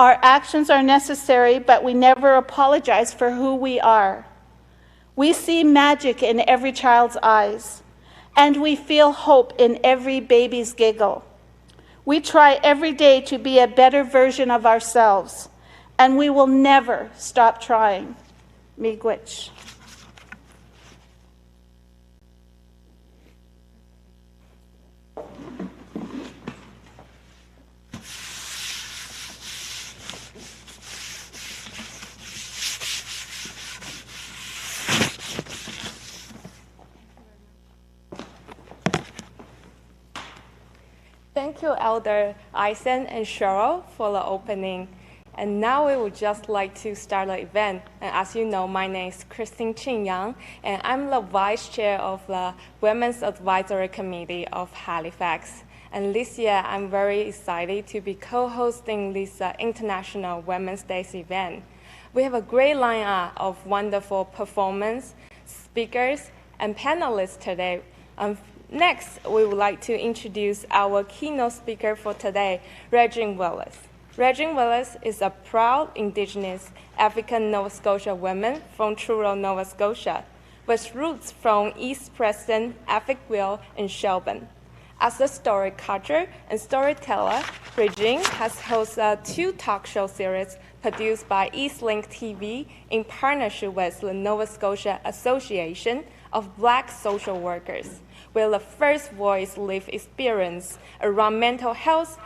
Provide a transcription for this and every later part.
Our actions are necessary, but we never apologize for who we are. We see magic in every child's eyes, and we feel hope in every baby's giggle. We try every day to be a better version of ourselves, and we will never stop trying. Miigwech. Thank you, Elder Eisen and Cheryl, for the opening. And now we would just like to start the event. And as you know, my name is Christine Chin-Yang, and I'm the Vice Chair of the Women's Advisory Committee of Halifax. And this year, I'm very excited to be co-hosting this International Women's Day event. We have a great lineup of wonderful performers, speakers, and panelists today. Next, we would like to introduce our keynote speaker for today, Rajean Willis. Rajean Willis is a proud Indigenous African Nova Scotia woman from Truro, Nova Scotia, with roots from East Preston, Africville, and Shelburne. As a storyteller and storyteller, Rajean has hosted 2 talk show series produced by Eastlink TV in partnership with the Nova Scotia Association of Black Social Workers, where the first voice lived experience around mental health,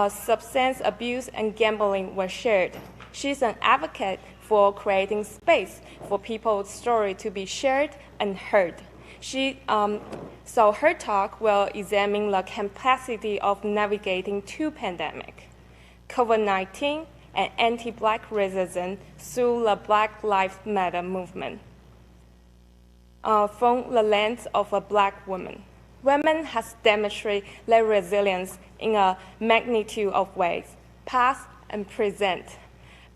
substance abuse, and gambling was shared. She's an advocate for creating space for people's story to be shared and heard. So her talk will examine the complexity of navigating 2 pandemics, COVID-19 and anti-Black racism through the Black Lives Matter movement. From the lens of a Black woman. Women has demonstrated their resilience in a magnitude of ways, past and present.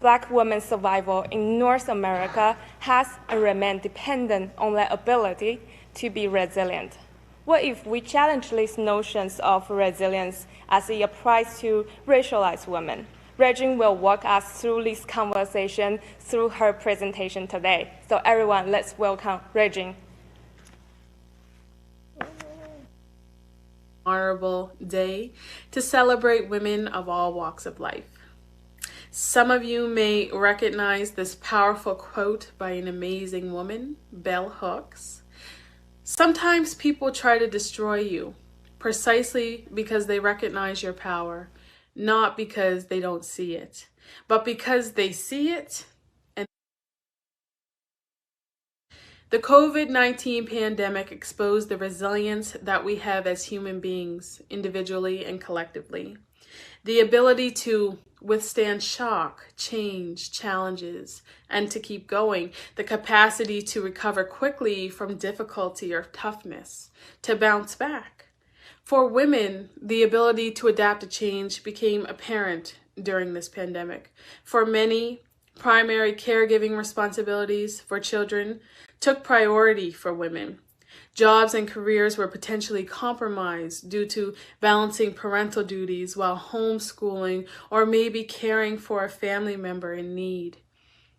Black women's survival in North America has and remains dependent on their ability to be resilient. What if we challenge these notions of resilience as it applies to racialized women? Rajean will walk us through this conversation through her presentation today. So everyone, let's welcome Rajean. Honorable day to celebrate women of all walks of life. Some of you may recognize this powerful quote by an amazing woman, Bell Hooks. Sometimes people try to destroy you precisely because they recognize your power, not because they don't see it, but because they see it. And the COVID-19 pandemic exposed the resilience that we have as human beings, individually and collectively. The ability to withstand shock, change, challenges, and to keep going. The capacity to recover quickly from difficulty or toughness, to bounce back. For women, the ability to adapt to change became apparent during this pandemic. For many, primary caregiving responsibilities for children took priority for women. Jobs and careers were potentially compromised due to balancing parental duties while homeschooling or maybe caring for a family member in need.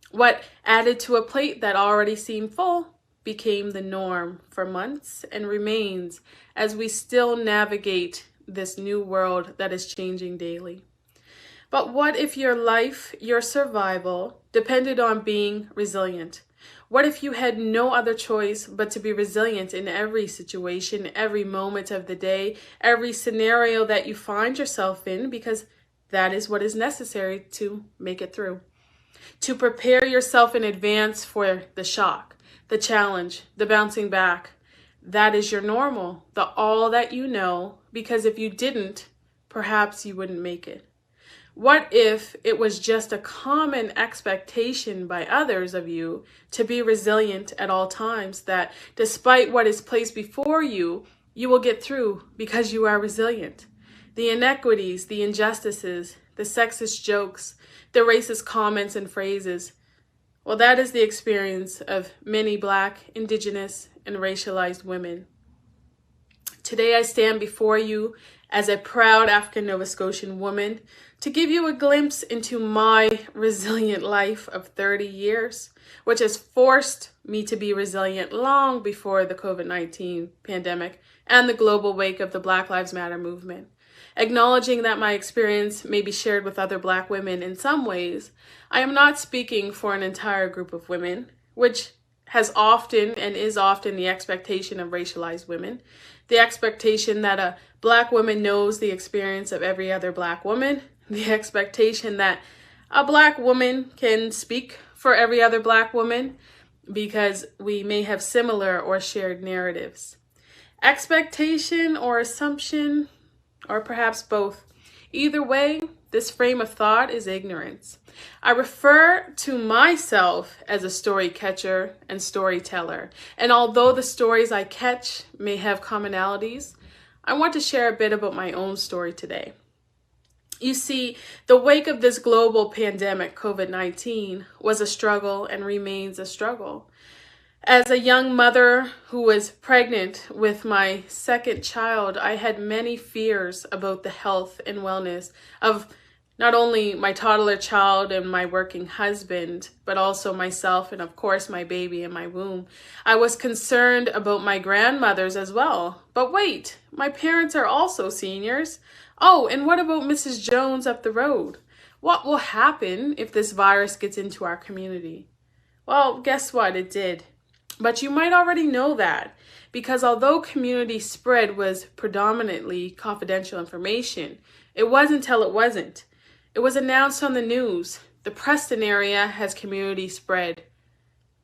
What added to a plate that already seemed full became the norm for months and remains as we still navigate this new world that is changing daily. But what if your life, your survival, depended on being resilient? What if you had no other choice but to be resilient in every situation, every moment of the day, every scenario that you find yourself in, because that is what is necessary to make it through? To prepare yourself in advance for the shock, the challenge, the bouncing back. That is your normal, the all that you know, because if you didn't, perhaps you wouldn't make it. What if it was just a common expectation by others of you to be resilient at all times, that despite what is placed before you, you will get through because you are resilient? The inequities, the injustices, the sexist jokes, the racist comments and phrases, well, that is the experience of many Black, Indigenous, and racialized women. Today I stand before you as a proud African Nova Scotian woman, to give you a glimpse into my resilient life of 30 years, which has forced me to be resilient long before the COVID-19 pandemic and the global wake of the Black Lives Matter movement. Acknowledging that my experience may be shared with other Black women in some ways, I am not speaking for an entire group of women, which has often and is often the expectation of racialized women. The expectation that a Black woman knows the experience of every other Black woman. The expectation that a Black woman can speak for every other Black woman because we may have similar or shared narratives. Expectation or assumption, or perhaps both. Either way, this frame of thought is ignorance. I refer to myself as a story catcher and storyteller, and although the stories I catch may have commonalities, I want to share a bit about my own story today. You see, the wake of this global pandemic, COVID-19, was a struggle and remains a struggle. As a young mother who was pregnant with my second child, I had many fears about the health and wellness of not only my toddler child and my working husband, but also myself and, of course, my baby in my womb. I was concerned about my grandmothers as well. But wait, my parents are also seniors. Oh, and what about Mrs. Jones up the road? What will happen if this virus gets into our community? Well, guess what? It did. But you might already know that, because although community spread was predominantly confidential information, it wasn't until it wasn't. It was announced on the news. The Preston area has community spread,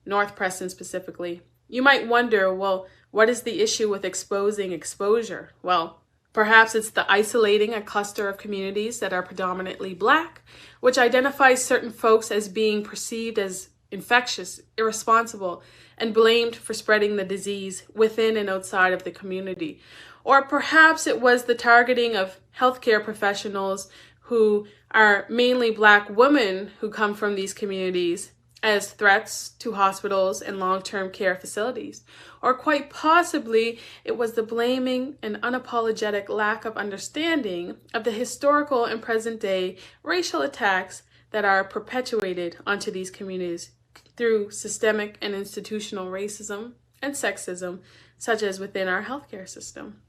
North Preston specifically. You might wonder, well, what is the issue with exposing exposure? Well, perhaps it's the isolating a cluster of communities that are predominantly Black, which identifies certain folks as being perceived as infectious, irresponsible, and blamed for spreading the disease within and outside of the community. Or perhaps it was the targeting of healthcare professionals who are mainly Black women who come from these communities as threats to hospitals and long-term care facilities. Or quite possibly, it was the blaming and unapologetic lack of understanding of the historical and present-day racial attacks that are perpetuated onto these communities through systemic and institutional racism and sexism, such as within our healthcare system.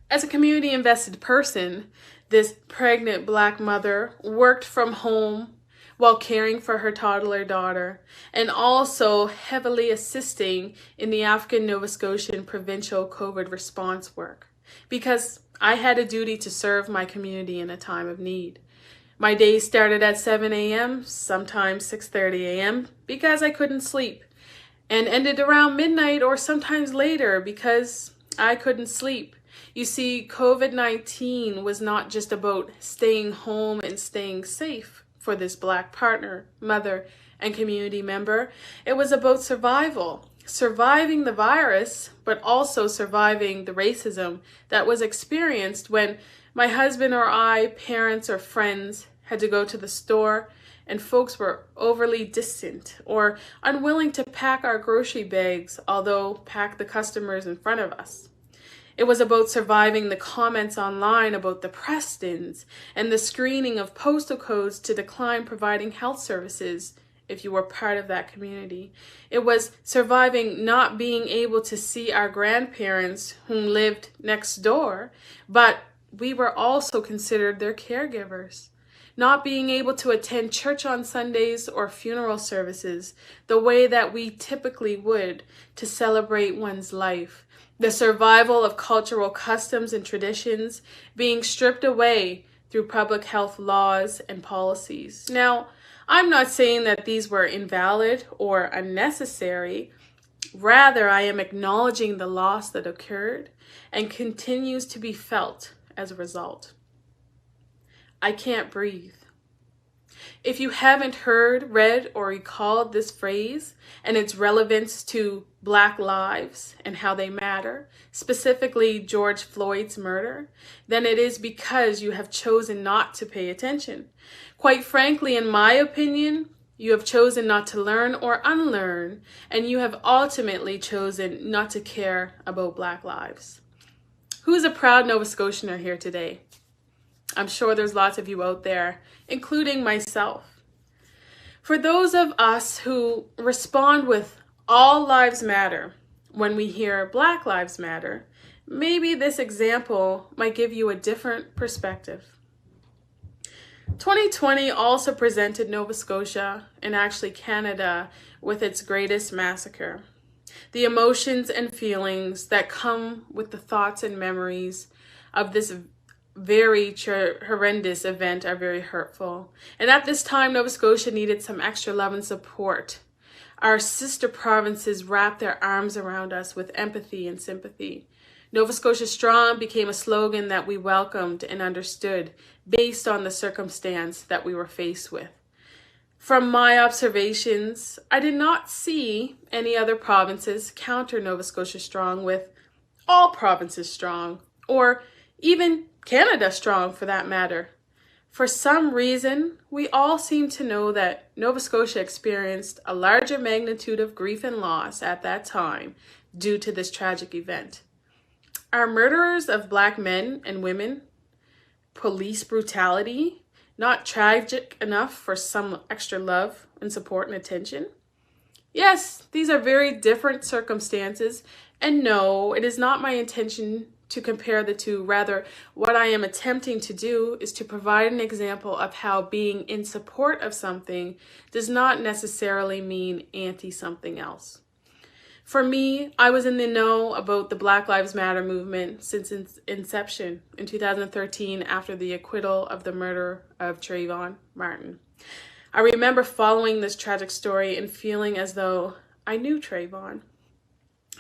As a community-invested person, this pregnant Black mother worked from home while caring for her toddler daughter, and also heavily assisting in the African Nova Scotian provincial COVID response work, because I had a duty to serve my community in a time of need. My days started at 7 a.m., sometimes 6:30 a.m., because I couldn't sleep, and ended around midnight or sometimes later because I couldn't sleep. You see, COVID-19 was not just about staying home and staying safe for this Black partner, mother, and community member. It was about survival, surviving the virus, but also surviving the racism that was experienced when my husband or I, parents or friends, had to go to the store and folks were overly distant or unwilling to pack our grocery bags, although pack the customers in front of us. It was about surviving the comments online about the Prestons and the screening of postal codes to decline providing health services if you were part of that community. It was surviving not being able to see our grandparents whom lived next door, but we were also considered their caregivers. Not being able to attend church on Sundays or funeral services the way that we typically would to celebrate one's life. The survival of cultural customs and traditions being stripped away through public health laws and policies. Now, I'm not saying that these were invalid or unnecessary. Rather, I am acknowledging the loss that occurred and continues to be felt as a result. I can't breathe. If you haven't heard, read, or recalled this phrase and its relevance to Black lives and how they matter, specifically George Floyd's murder, then it is because you have chosen not to pay attention. Quite frankly, in my opinion, you have chosen not to learn or unlearn, and you have ultimately chosen not to care about Black lives. Who's a proud Nova Scotianer here today? I'm sure there's lots of you out there, including myself. For those of us who respond with all lives matter when we hear Black Lives Matter, maybe this example might give you a different perspective. 2020 also presented Nova Scotia, and actually Canada, with its greatest massacre. The emotions and feelings that come with the thoughts and memories of this very horrendous event are very hurtful. And at this time, Nova Scotia needed some extra love and support. Our sister provinces wrapped their arms around us with empathy and sympathy. Nova Scotia Strong became a slogan that we welcomed and understood based on the circumstance that we were faced with. From my observations, I did not see any other provinces counter Nova Scotia Strong with all provinces strong, or even Canada strong for that matter. For some reason, we all seem to know that Nova Scotia experienced a larger magnitude of grief and loss at that time due to this tragic event. Are murderers of Black men and women, police brutality, not tragic enough for some extra love and support and attention? Yes, these are very different circumstances, and no, it is not my intention to compare the two. Rather, what I am attempting to do is to provide an example of how being in support of something does not necessarily mean anti-something else. For me, I was in the know about the Black Lives Matter movement since its inception in 2013 after the acquittal of the murder of Trayvon Martin. I remember following this tragic story and feeling as though I knew Trayvon.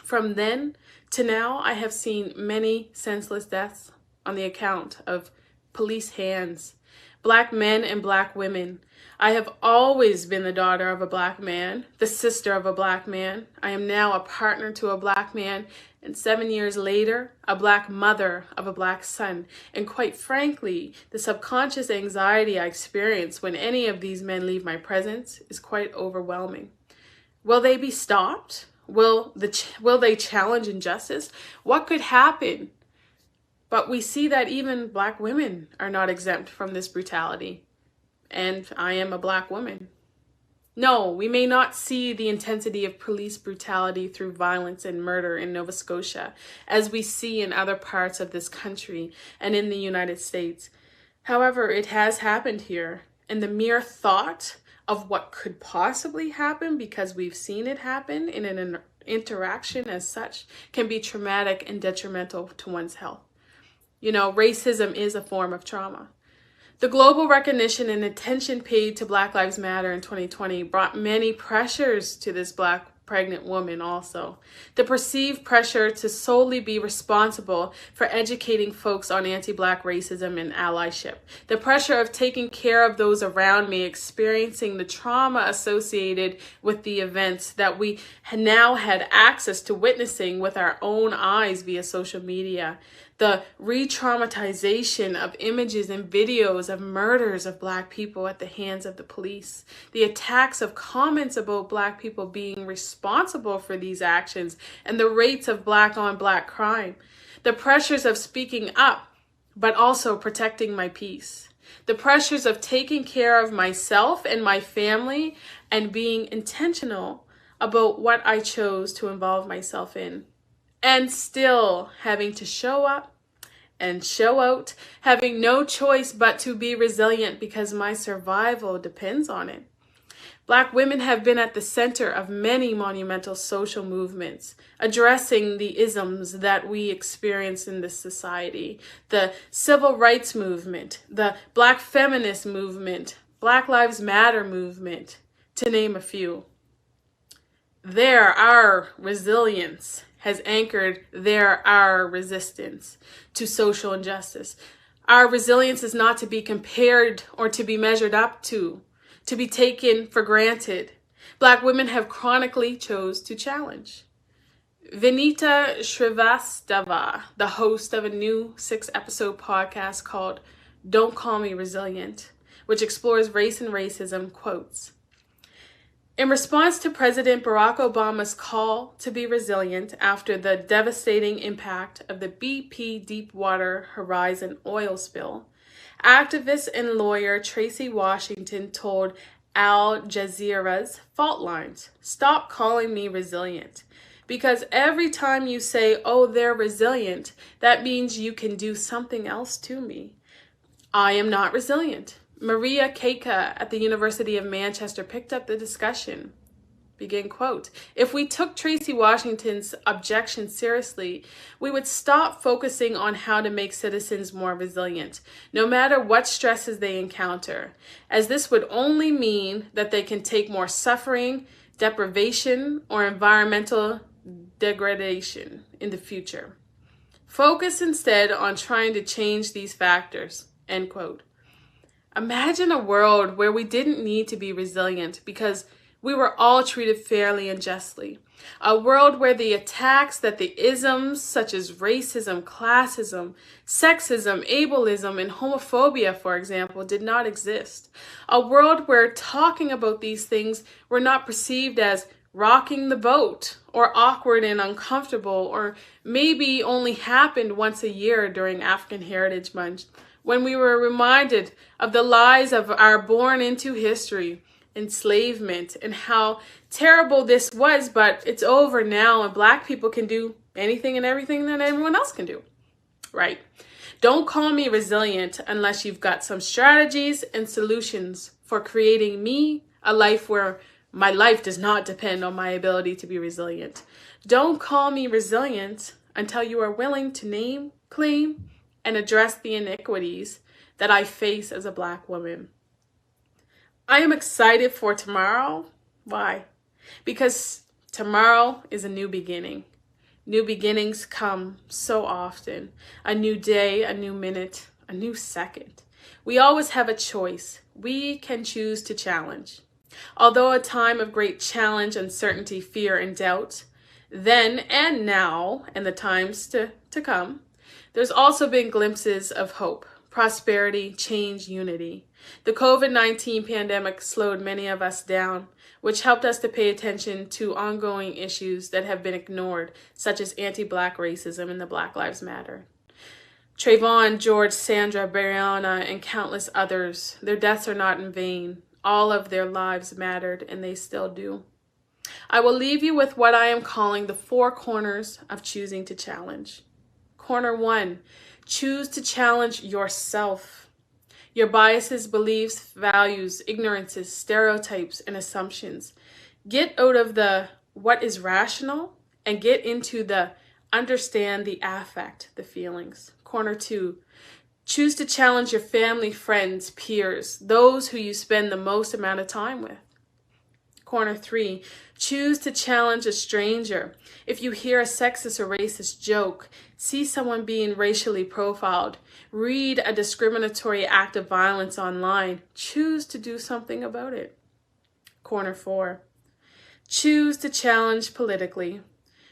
From then to now, I have seen many senseless deaths on the account of police hands, Black men and Black women. I have always been the daughter of a Black man, the sister of a Black man. I am now a partner to a Black man, and 7 years later, a Black mother of a Black son. And quite frankly, the subconscious anxiety I experience when any of these men leave my presence is quite overwhelming. Will they be stopped? Will they challenge injustice? What could happen? But we see that even Black women are not exempt from this brutality. And I am a Black woman. No, we may not see the intensity of police brutality through violence and murder in Nova Scotia, as we see in other parts of this country and in the United States. However, it has happened here, and the mere thought of what could possibly happen, because we've seen it happen in an interaction as such, can be traumatic and detrimental to one's health. You know, racism is a form of trauma. The global recognition and attention paid to Black Lives Matter in 2020 brought many pressures to this Black pregnant woman also. The perceived pressure to solely be responsible for educating folks on anti-Black racism and allyship. The pressure of taking care of those around me, experiencing the trauma associated with the events that we now had access to witnessing with our own eyes via social media. The re-traumatization of images and videos of murders of Black people at the hands of the police. The attacks of comments about Black people being responsible for these actions and the rates of Black on Black crime. The pressures of speaking up, but also protecting my peace. The pressures of taking care of myself and my family and being intentional about what I chose to involve myself in. And still having to show up and show out, having no choice but to be resilient because my survival depends on it. Black women have been at the center of many monumental social movements, addressing the isms that we experience in this society. The civil rights movement, the Black feminist movement, Black Lives Matter movement, to name a few. There, our resilience has anchored our resistance to social injustice. Our resilience is not to be compared or to be measured up to be taken for granted. Black women have chronically chose to challenge. Vinita Shrivastava, the host of a new 6-episode podcast called Don't Call Me Resilient, which explores race and racism, quotes, In response to President Barack Obama's call to be resilient after the devastating impact of the BP Deepwater Horizon oil spill, activist and lawyer Tracy Washington told Al Jazeera's Fault Lines, "Stop calling me resilient. Because every time you say, oh, they're resilient, that means you can do something else to me. I am not resilient." Maria Keika at the University of Manchester picked up the discussion. Begin quote, "If we took Tracy Washington's objection seriously, we would stop focusing on how to make citizens more resilient, no matter what stresses they encounter, as this would only mean that they can take more suffering, deprivation, or environmental degradation in the future. Focus instead on trying to change these factors," end quote. Imagine a world where we didn't need to be resilient because we were all treated fairly and justly. A world where the attacks that the isms such as racism, classism, sexism, ableism, and homophobia, for example, did not exist. A world where talking about these things were not perceived as rocking the boat or awkward and uncomfortable, or maybe only happened once a year during African Heritage Month, when we were reminded of the lies of our born into history, enslavement, and how terrible this was, but it's over now and Black people can do anything and everything that everyone else can do, right? Don't call me resilient unless you've got some strategies and solutions for creating me a life where my life does not depend on my ability to be resilient. Don't call me resilient until you are willing to name, claim, and address the iniquities that I face as a Black woman. I am excited for tomorrow. Why? Because tomorrow is a new beginning. New beginnings come so often. A new day, a new minute, a new second. We always have a choice. We can choose to challenge. Although a time of great challenge, uncertainty, fear, and doubt, then and now, and the times to come, there's also been glimpses of hope, prosperity, change, unity. The COVID-19 pandemic slowed many of us down, which helped us to pay attention to ongoing issues that have been ignored, such as anti-Black racism and the Black Lives Matter. Trayvon, George, Sandra, Brianna, and countless others, their deaths are not in vain. All of their lives mattered, and they still do. I will leave you with what I am calling the 4 corners of choosing to challenge. Corner 1, choose to challenge yourself. Your biases, beliefs, values, ignorances, stereotypes, and assumptions. Get out of the what is rational and get into the understand the affect, the feelings. Corner 2, choose to challenge your family, friends, peers, those who you spend the most amount of time with. Corner 3, choose to challenge a stranger. If you hear a sexist or racist joke, see someone being racially profiled, read a discriminatory act of violence online, choose to do something about it. Corner 4, choose to challenge politically.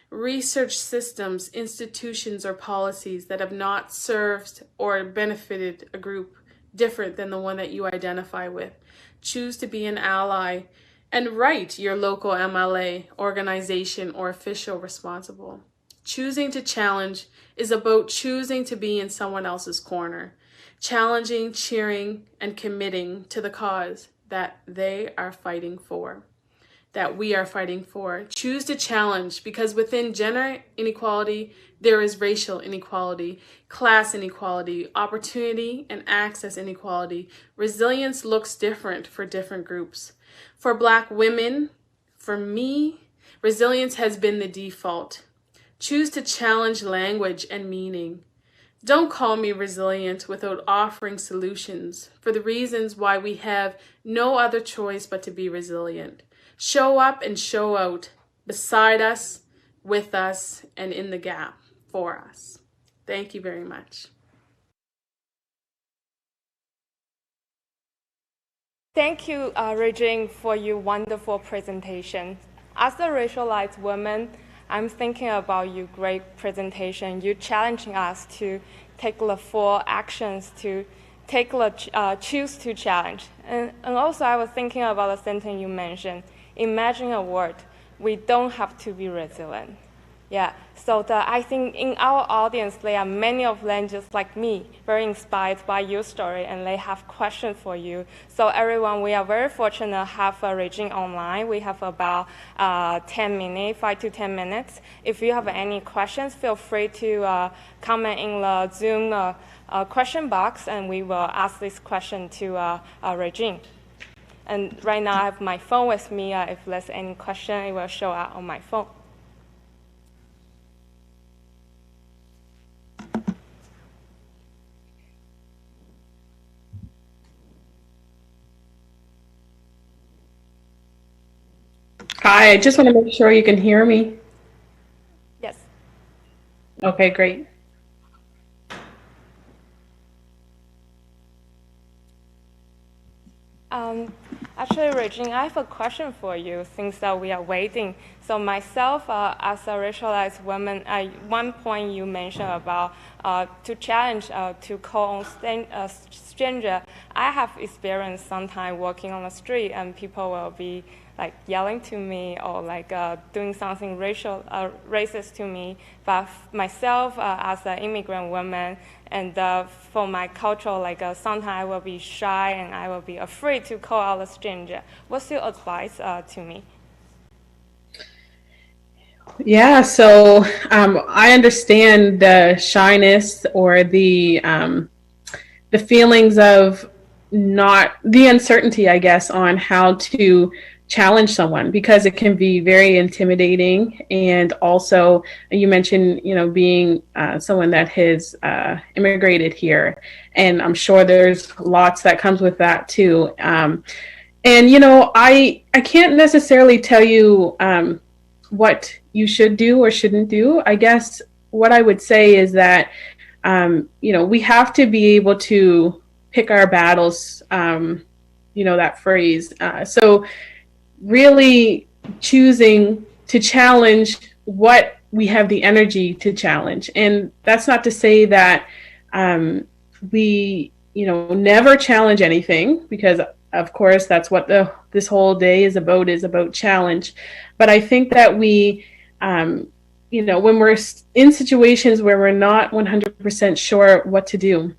Research systems, institutions, or policies that have not served or benefited a group different than the one that you identify with. Choose to be an ally and write your local MLA, organization, or official responsible. Choosing to challenge is about choosing to be in someone else's corner, challenging, cheering, and committing to the cause that they are fighting for, that we are fighting for. Choose to challenge, because within gender inequality, there is racial inequality, class inequality, opportunity and access inequality. Resilience looks different for different groups. For Black women, for me, resilience has been the default. Choose to challenge language and meaning. Don't call me resilient without offering solutions for the reasons why we have no other choice but to be resilient. Show up and show out beside us, with us, and in the gap for us. Thank you very much. Thank you, Rajean, for your wonderful presentation. As a racialized woman, I'm thinking about your great presentation. You challenging us to take the 4 actions to take the choose to challenge. And also I was thinking about the sentence you mentioned. imagine a world we don't have to be resilient. Yeah, so I think in our audience, there are many of them just like me, very inspired by your story, and they have questions for you. So everyone, we are very fortunate to have Rajean online. We have about 10 minutes, 5 to 10 minutes. If you have any questions, feel free to comment in the Zoom question box, and we will ask this question to Rajean. And right now I have my phone with me. If there's any question, it will show up on my phone. Hi, I just want to make sure you can hear me. Yes. Okay, great. Actually, Rajean, I have a question for you since we are waiting. So myself, as a racialized woman, one point you mentioned about to challenge to call on stranger. I have experienced sometimes walking on the street and people will be like yelling to me or like doing something racist to me. But myself, as an immigrant woman, and for my culture, like sometimes I will be shy and I will be afraid to call out a stranger. What's your advice to me? Yeah, so I understand the shyness or the feelings of not the uncertainty, I guess, on how to challenge someone, because it can be very intimidating. And also you mentioned, being someone that has immigrated here, and I'm sure there's lots that comes with that too. And I can't necessarily tell you what you should do or shouldn't do. I guess what I would say is that we have to be able to pick our battles, that phrase. So really choosing to challenge what we have the energy to challenge. And that's not to say that we, never challenge anything, because of course that's what this whole day is about challenge. But I think that we, when we're in situations where we're not 100% sure what to do,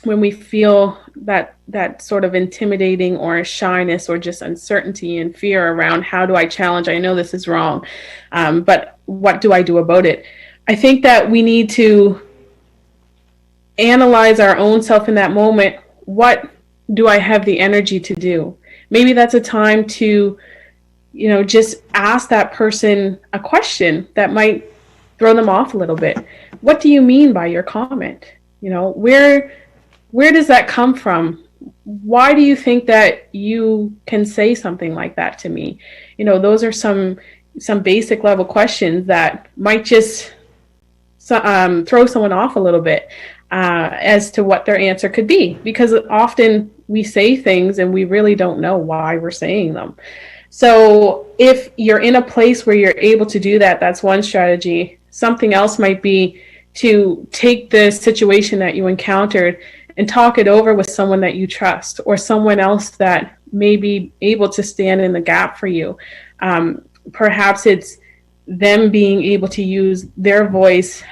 when we feel that sort of intimidating or shyness or just uncertainty and fear around, how do I challenge? I know this is wrong, but what do I do about it? I think that we need to analyze our own self in that moment. What do I have the energy to do? Maybe that's a time to, just ask that person a question that might throw them off a little bit. What do you mean by your comment? Where does that come from? Why do you think that you can say something like that to me? Those are some basic level questions that might just throw someone off a little bit as to what their answer could be, because often we say things and we really don't know why we're saying them. So if you're in a place where you're able to do that, that's one strategy. Something else might be to take the situation that you encountered and talk it over with someone that you trust, or someone else that may be able to stand in the gap for you. Perhaps it's them being able to use their voice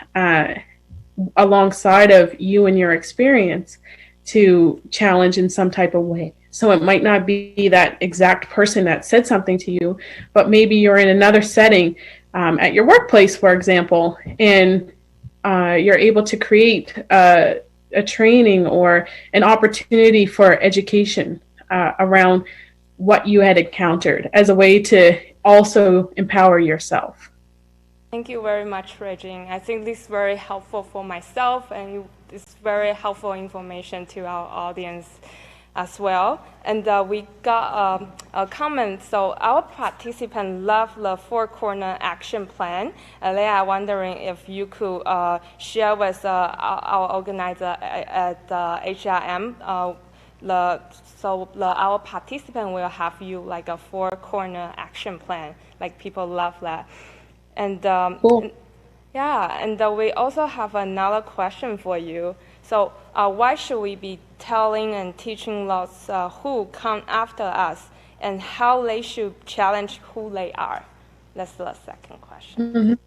alongside of you and your experience to challenge in some type of way. So it might not be that exact person that said something to you, but maybe you're in another setting at your workplace, for example, and you're able to create a training or an opportunity for education around what you had encountered, as a way to also empower yourself. Thank you very much, Rajean. I think this is very helpful for myself, and it's very helpful information to our audience as well. And we got a comment. So our participants love the four-corner action plan. They are wondering if you could share with our organizer at HRM. Our participant will have you like a four-corner action plan. Like, people love that. And cool. Yeah, and we also have another question for you. So why should we be telling and teaching those who come after us and how they should challenge who they are? That's the second question.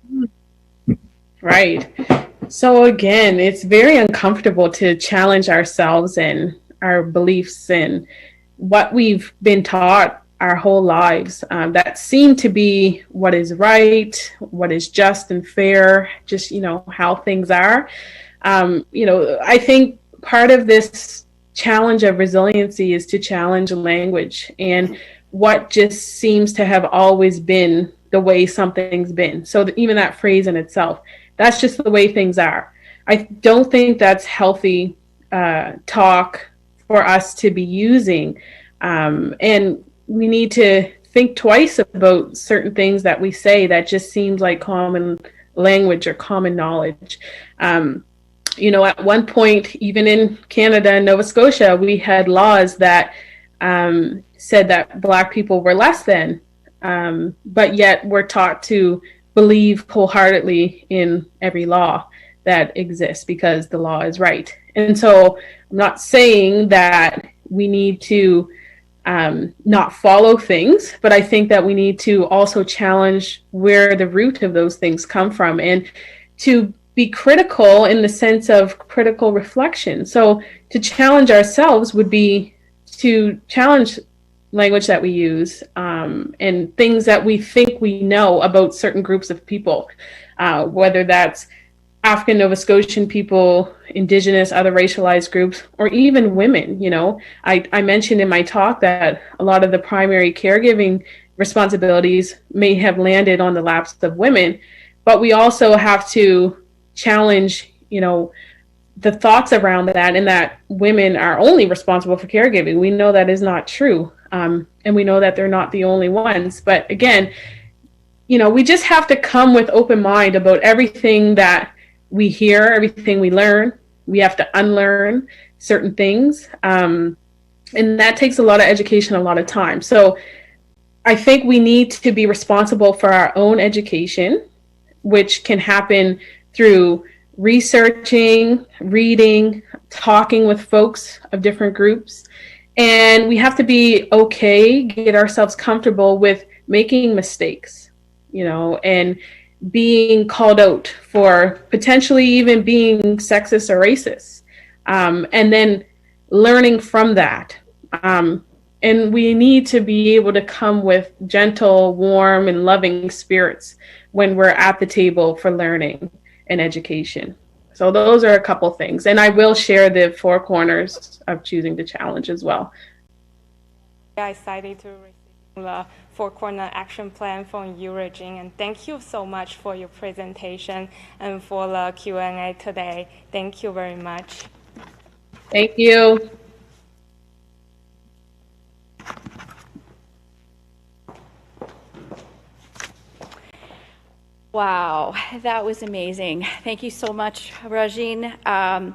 Right. So again, it's very uncomfortable to challenge ourselves and our beliefs and what we've been taught our whole lives, that seem to be what is right, what is just and fair, just, how things are. I think part of this challenge of resiliency is to challenge language and what just seems to have always been the way something's been. So even that phrase in itself, that's just the way things are. I don't think that's healthy talk for us to be using. And we need to think twice about certain things that we say that just seems like common language or common knowledge. At one point, even in Canada and Nova Scotia, we had laws that said that Black people were less than, but yet we're taught to believe wholeheartedly in every law that exists because the law is right. And so I'm not saying that we need to not follow things, but I think that we need to also challenge where the root of those things come from and to be critical in the sense of critical reflection. So to challenge ourselves would be to challenge language that we use and things that we think we know about certain groups of people, whether that's African Nova Scotian people, Indigenous, other racialized groups, or even women. I mentioned in my talk that a lot of the primary caregiving responsibilities may have landed on the laps of women, but we also have to challenge, the thoughts around that and that women are only responsible for caregiving. We know that is not true. And we know that they're not the only ones. But again, we just have to come with open mind about everything that we hear, everything we learn. We have to unlearn certain things. And that takes a lot of education, a lot of time. So I think we need to be responsible for our own education, which can happen through researching, reading, talking with folks of different groups. And we have to be okay, get ourselves comfortable with making mistakes, and being called out for potentially even being sexist or racist, and then learning from that. And we need to be able to come with gentle, warm, and loving spirits when we're at the table for learning and education. So those are a couple things. And I will share the 4 corners of choosing to challenge as well. I'm excited to receive the 4-corner action plan from you, Rajean, and thank you so much for your presentation and for the Q&A today. Thank you very much. Thank you. Wow, that was amazing. Thank you so much, Rajean.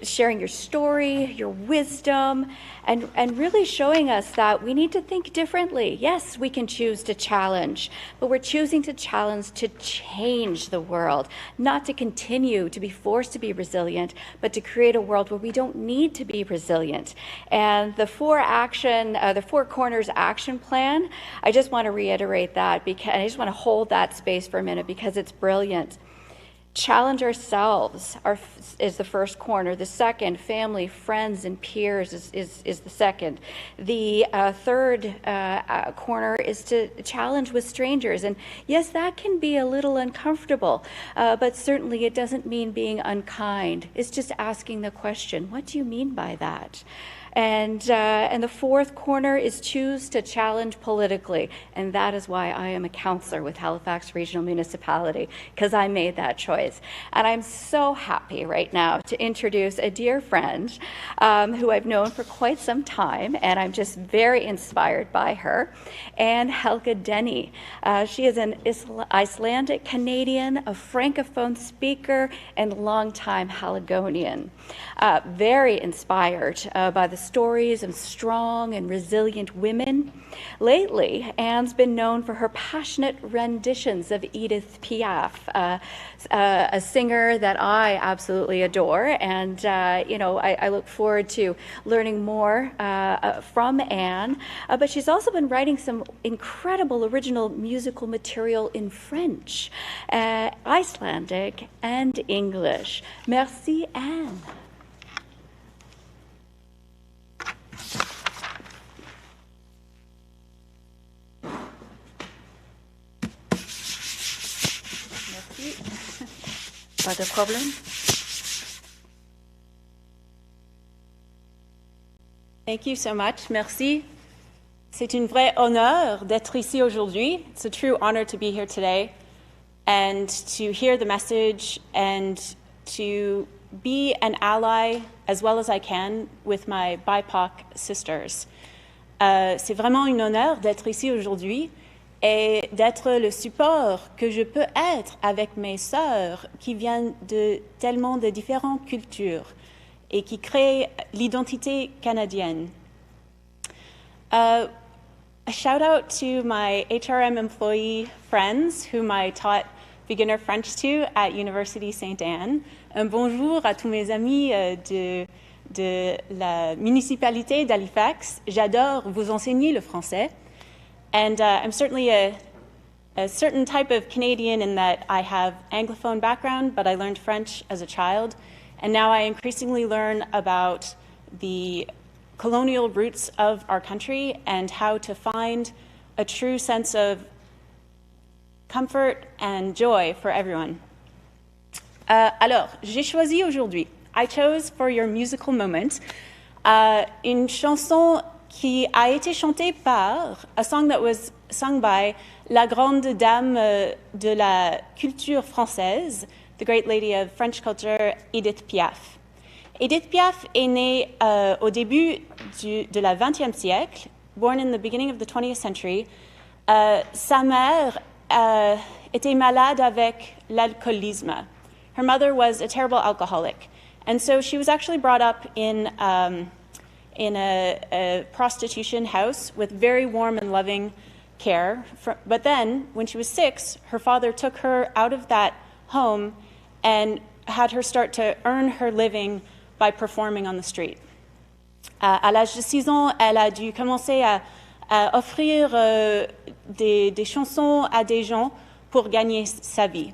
Sharing your story, your wisdom, and really showing us that we need to think differently. Yes, we can choose to challenge, but we're choosing to challenge to change the world, not to continue to be forced to be resilient, but to create a world where we don't need to be resilient. And the 4 corners action plan, I just want to reiterate that because I just want to hold that space for a minute because it's brilliant. Challenge ourselves is the first corner. The second, family, friends, and peers is the second. The third corner is to challenge with strangers. And yes, that can be a little uncomfortable, but certainly it doesn't mean being unkind. It's just asking the question, what do you mean by that? And the 4th corner is choose to challenge politically. And that is why I am a counselor with Halifax Regional Municipality, because I made that choice. And I'm so happy right now to introduce a dear friend who I've known for quite some time, and I'm just very inspired by her, Anne Helga Denny. She is an Icelandic Canadian, a Francophone speaker, and longtime Haligonian. Very inspired by the stories of strong and resilient women Lately, Anne's been known for her passionate renditions of Edith Piaf, a singer that I absolutely adore, and I look forward to learning more from Anne. But she's also been writing some incredible original musical material in French, Icelandic, and English. Merci, Anne. Pas de problème. Thank you so much. Merci. C'est un vrai honneur d'être ici aujourd'hui. It's a true honor to be here today and to hear the message and to be an ally as well as I can with my BIPOC sisters. C'est vraiment un honneur d'être ici aujourd'hui et d'être le support que je peux être avec mes sœurs qui viennent de tellement de différentes cultures et qui créent l'identité canadienne. A shout out to my HRM employee friends whom I taught beginner French to at University St. Anne. Un bonjour à tous mes amis de la municipalité d'Halifax. J'adore vous enseigner le français. And I'm certainly a certain type of Canadian in that I have Anglophone background, but I learned French as a child. And now I increasingly learn about the colonial roots of our country and how to find a true sense of comfort and joy for everyone. Alors, j'ai choisi aujourd'hui, I chose for your musical moment, une chanson qui a été chantée par, a song that was sung by la grande dame de la culture française, the great lady of French culture, Edith Piaf. Edith Piaf est née au début de la 20e siècle, born in the beginning of the 20th century. Sa mère était malade avec l'alcoolisme. Her mother was a terrible alcoholic. And so she was actually brought up in a prostitution house with very warm and loving care. But then, when she was 6, her father took her out of that home and had her start to earn her living by performing on the street. À l'âge de 6 ans, elle a dû commencer à offrir des chansons à des gens pour gagner sa vie.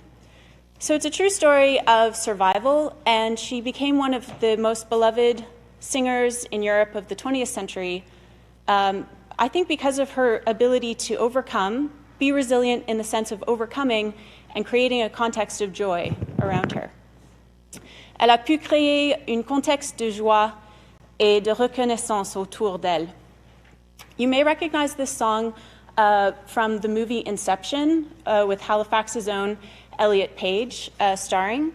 So it's a true story of survival, and she became one of the most beloved singers in Europe of the 20th century, I think because of her ability to overcome, be resilient in the sense of overcoming and creating a context of joy around her. Elle a pu créer un contexte de joie et de reconnaissance autour d'elle. You may recognize this song from the movie Inception with Halifax's own Elliot Page starring.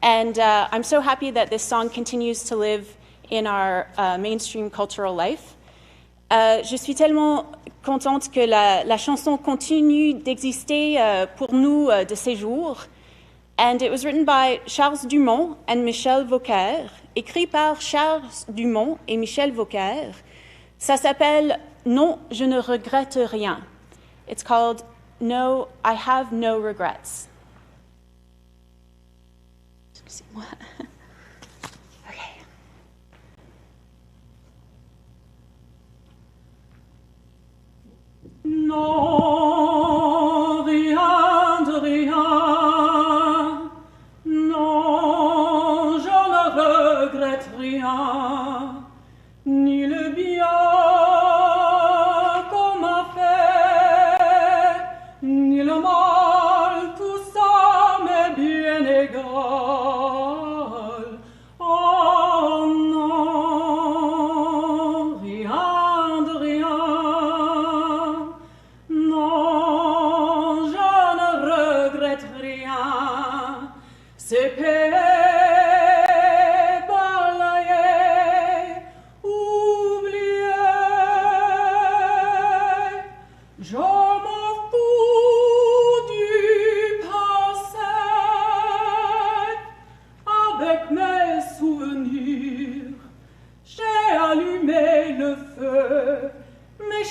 And I'm so happy that this song continues to live in our mainstream cultural life. Je suis tellement contente que la chanson continue d'exister pour nous de ces jours. And it was written by Charles Dumont and Michel Vauquer, écrit par Charles Dumont et Michel Vauquer. Ça s'appelle Non, je ne regrette rien. It's called No, I Have No Regrets. Excusez-moi. Okay. Non, rien de rien. Non, je ne regrette rien, ni le bien qu'on m'a fait, ni le mal, tout ça m'est bien égal. Oh non, rien de rien. Non,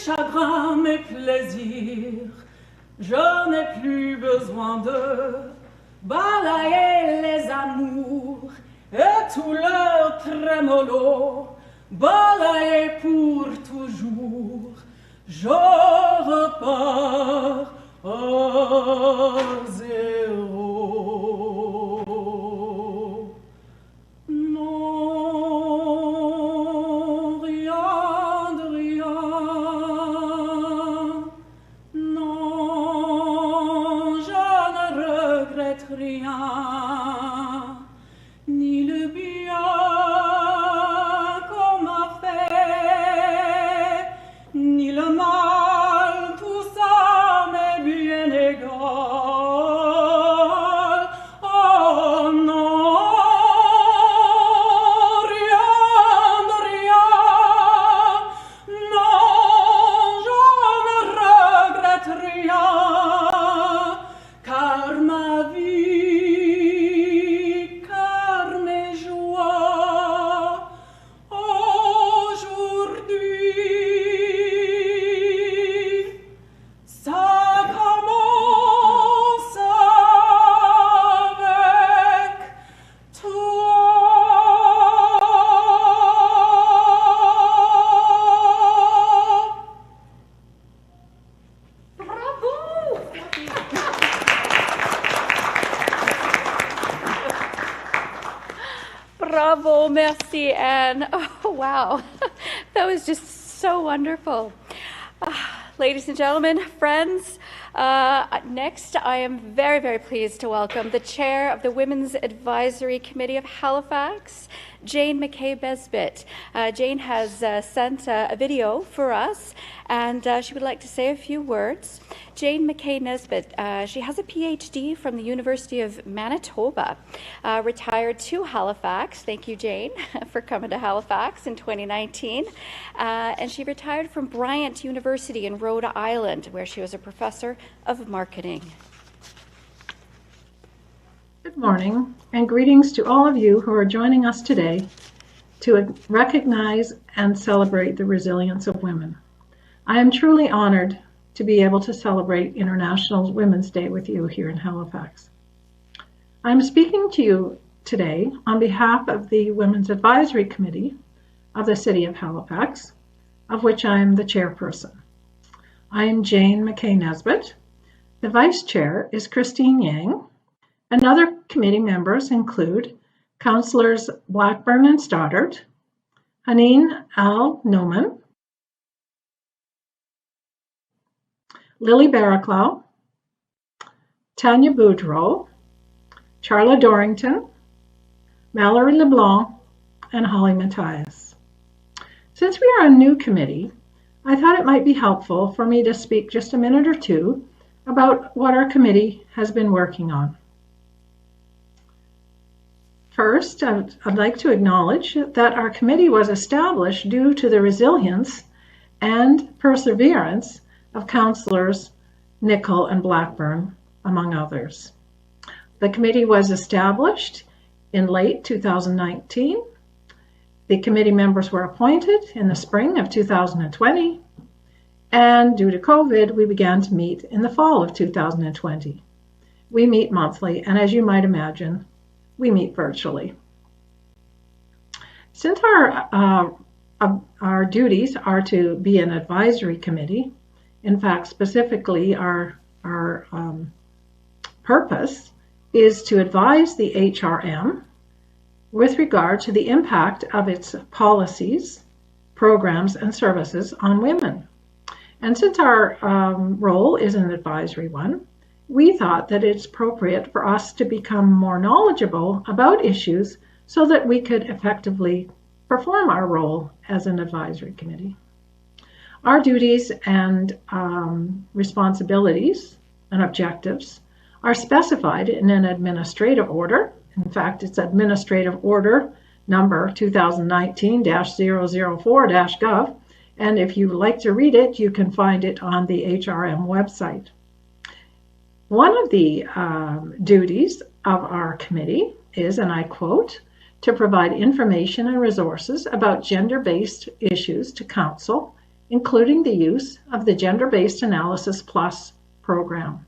chagrins, mes plaisirs, je n'ai plus besoin de balayer les amours et tout leur trémolo, balayer pour toujours. Je repars à zéro. Non, rien de rien. Non, je ne regrette rien. Ni le bien qu'on m'a fait, ni le mal, tout ça m'est bien égal. Oh non, rien de rien. Non, je ne regrette rien, car ma vie, car mes joies, aujourd'hui, ça commence avec toi. Bravo! Bravo, merci, Anne. Oh, wow. That was just so wonderful. Ladies and gentlemen, friends, next I am very, very pleased to welcome the chair of the Women's Advisory Committee of Halifax, Jane McKay-Besbitt. Jane has sent a video for us, and she would like to say a few words. Jane McKay-Nesbitt, she has a PhD from the University of Manitoba, retired to Halifax. Thank you, Jane, for coming to Halifax in 2019. And she retired from Bryant University in Rhode Island, where she was a professor of marketing. Good morning, and greetings to all of you who are joining us today to recognize and celebrate the resilience of women. I am truly honored to be able to celebrate International Women's Day with you here in Halifax. I'm speaking to you today on behalf of the Women's Advisory Committee of the City of Halifax, of which I am the chairperson. I am Jane McKay-Nesbitt. The vice chair is Christine Yang, and other committee members include Councillors Blackburn and Stoddart, Haneen Al-Nouman, Lily Barraclough, Tanya Boudreau, Charla Dorrington, Mallory LeBlanc, and Holly Matthias. Since we are a new committee, I thought it might be helpful for me to speak just a minute or two about what our committee has been working on. First, I'd like to acknowledge that our committee was established due to the resilience and perseverance of Councillors Nicol and Blackburn, among others. The committee was established in late 2019. The committee members were appointed in the spring of 2020, and due to COVID, we began to meet in the fall of 2020. We meet monthly, and as you might imagine, we meet virtually. Since our duties are to be an advisory committee, in fact, specifically our purpose is to advise the HRM with regard to the impact of its policies, programs, and services on women. And since our role is an advisory one, we thought that it's appropriate for us to become more knowledgeable about issues so that we could effectively perform our role as an advisory committee. Our duties and responsibilities and objectives are specified in an administrative order. In fact, it's Administrative Order number 2019-004-Gov, and if you would like to read it, you can find it on the HRM website. One of the duties of our committee is, and I quote, to provide information and resources about gender-based issues to council including the use of the Gender-Based Analysis Plus program.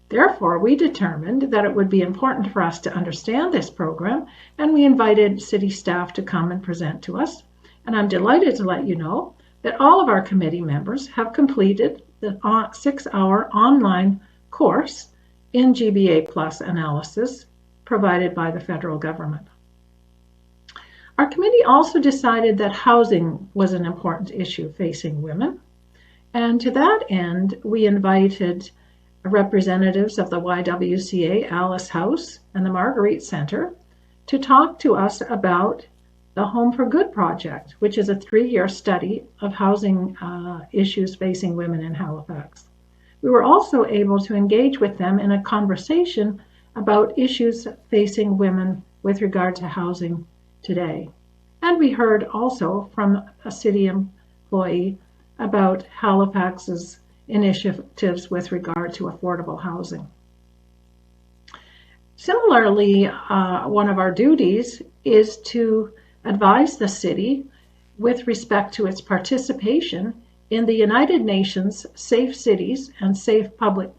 Therefore, we determined that it would be important for us to understand this program, and we invited city staff to come and present to us. And I'm delighted to let you know that all of our committee members have completed the 6-hour online course in GBA Plus analysis provided by the federal government. Our committee also decided that housing was an important issue facing women, and to that end, we invited representatives of the YWCA Alice House and the Marguerite Center to talk to us about the Home for Good project, which is a 3-year study of housing issues facing women in Halifax. We were also able to engage with them in a conversation about issues facing women with regard to housing today. And we heard also from a city employee about Halifax's initiatives with regard to affordable housing. Similarly, one of our duties is to advise the city with respect to its participation in the United Nations Safe Cities and Safe Public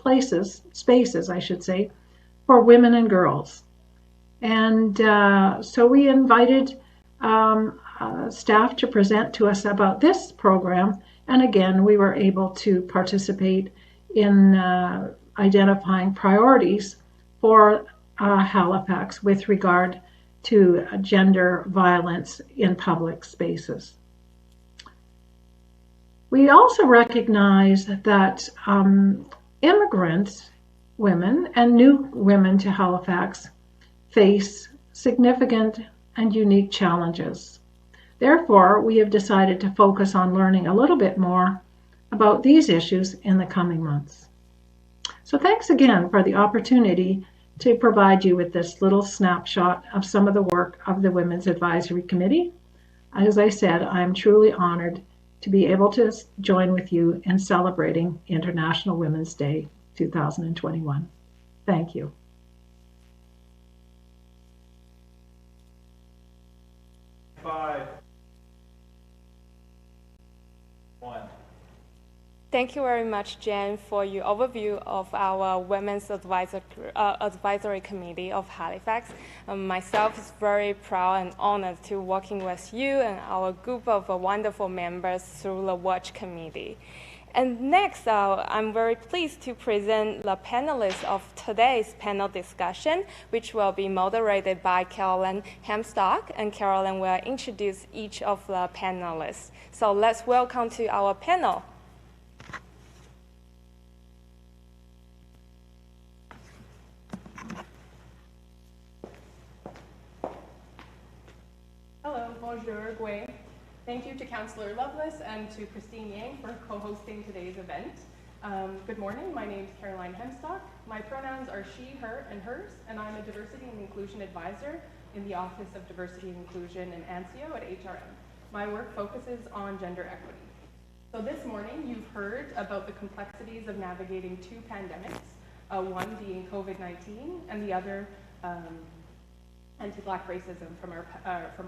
Spaces, I should say, for women and girls. And so we invited staff to present to us about this program. And again, we were able to participate in identifying priorities for Halifax with regard to gender violence in public spaces. We also recognize that immigrant women and new women to Halifax face significant and unique challenges. Therefore, we have decided to focus on learning a little bit more about these issues in the coming months. So thanks again for the opportunity to provide you with this little snapshot of some of the work of the Women's Advisory Committee. As I said, I'm truly honored to be able to join with you in celebrating International Women's Day 2021. Thank you. Thank you very much, Jen, for your overview of our Women's Advisory Committee of Halifax. Myself is very proud and honored to working with you and our group of wonderful members through the Watch Committee. And next, I'm very pleased to present the panelists of today's panel discussion, which will be moderated by Carolyn Hemstock, and Carolyn will introduce each of the panelists. So let's welcome to our panel. Hello, bonjour, Gui. Thank you to Councillor Lovelace and to Christine Yang for co-hosting today's event. Good morning, my name is Caroline Hemstock. My pronouns are she, her, and hers, and I'm a Diversity and Inclusion Advisor in the Office of Diversity and Inclusion in ANSIO at HRM. My work focuses on gender equity. So this morning, you've heard about the complexities of navigating 2 pandemics, one being COVID-19 and the other anti-Black racism from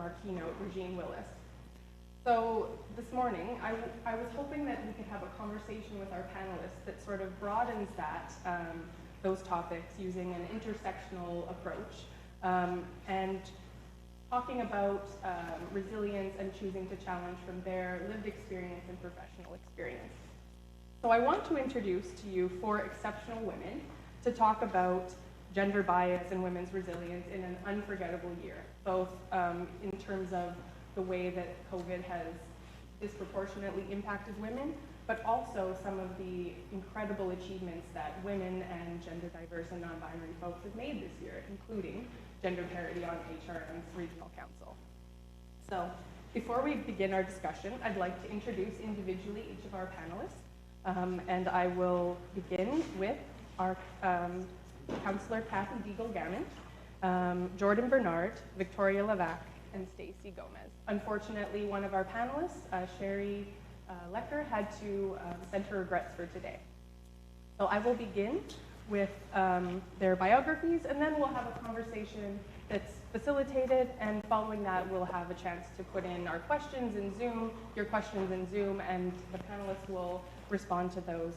our keynote, Rajean Willis. So this morning, I was hoping that we could have a conversation with our panelists that sort of broadens those topics using an intersectional approach and talking about resilience and choosing to challenge from their lived experience and professional experience. So I want to introduce to you 4 exceptional women to talk about gender bias and women's resilience in an unforgettable year, both in terms of the way that COVID has disproportionately impacted women, but also some of the incredible achievements that women and gender diverse and non-binary folks have made this year, including gender parity on HRM's Regional Council. So before we begin our discussion, I'd like to introduce individually each of our panelists, and I will begin with our Councillor Kathy Deagle-Gammon, Jordan Bernard, Victoria Levac, and Stacey Gomez. Unfortunately, one of our panelists, Sherry Lecker, had to send her regrets for today. So I will begin with their biographies, and then we'll have a conversation that's facilitated, and following that, we'll have a chance to put in our questions in Zoom, your questions in Zoom, and the panelists will respond to those.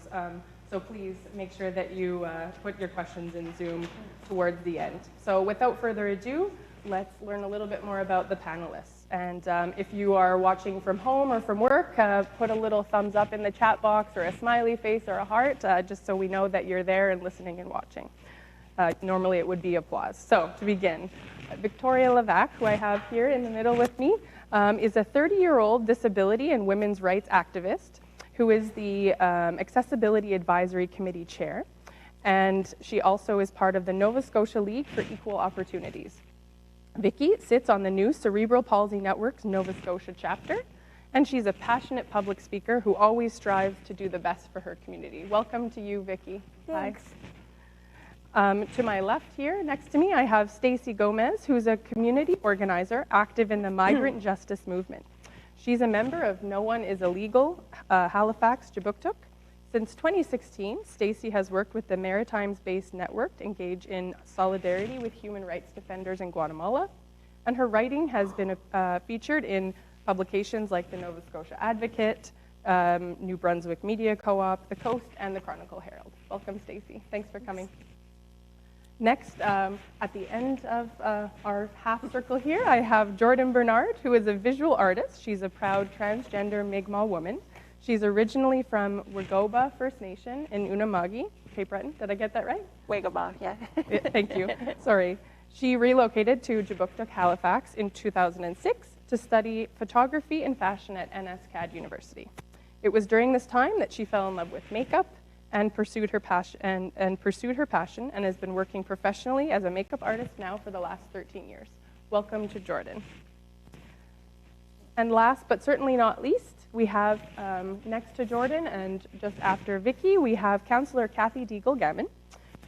So please make sure that you put your questions in Zoom towards the end. So without further ado, let's learn a little bit more about the panelists. And if you are watching from home or from work, put a little thumbs up in the chat box or a smiley face or a heart, just so we know that you're there and listening and watching. Normally it would be applause. So to begin, Victoria Levac, who I have here in the middle with me, is a 30-year-old disability and women's rights activist who is the Accessibility Advisory Committee Chair. And she also is part of the Nova Scotia League for Equal Opportunities. Vicky sits on the new Cerebral Palsy Network's Nova Scotia chapter, and she's a passionate public speaker who always strives to do the best for her community. Welcome to you, Vicky. Thanks. Hi. To my left here, next to me, I have Stacey Gomez, who's a community organizer active in the migrant justice movement. She's a member of No One Is Illegal, Halifax, Jabuktuk. Since 2016, Stacey has worked with the Maritimes-based network to engage in solidarity with human rights defenders in Guatemala, and her writing has been featured in publications like the Nova Scotia Advocate, New Brunswick Media Co-op, The Coast, and the Chronicle Herald. Welcome, Stacey. Thanks for coming. Next, at the end of our half circle here, I have Jordan Bernard, who is a visual artist. She's a proud transgender Mi'kmaq woman. She's originally from Wagoba First Nation in Unama'ki, Cape Breton. Did I get that right? Wagoba, yeah. Thank you. Sorry. She relocated to Jabuktuk, Halifax in 2006 to study photography and fashion at NSCAD University. It was during this time that she fell in love with makeup and pursued her passion and has been working professionally as a makeup artist now for the last 13 years. Welcome to Jordan. And last but certainly not least, we have next to Jordan and just after Vicky, we have Councillor Kathy Deagle-Gammon,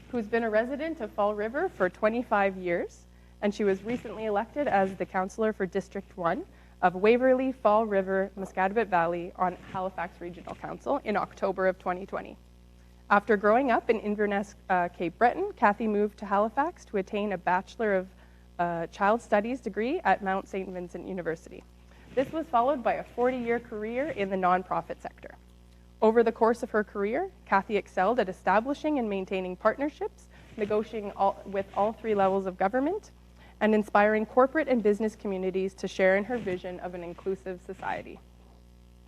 who's been a resident of Fall River for 25 years, and she was recently elected as the councillor for District 1 of Waverley, Fall River, Muscatibet Valley on Halifax Regional Council in October of 2020. After growing up in Inverness, Cape Breton, Kathy moved to Halifax to attain a Bachelor of Child Studies degree at Mount St. Vincent University. This was followed by a 40-year career in the nonprofit sector. Over the course of her career, Kathy excelled at establishing and maintaining partnerships, negotiating with all three levels of government, and inspiring corporate and business communities to share in her vision of an inclusive society.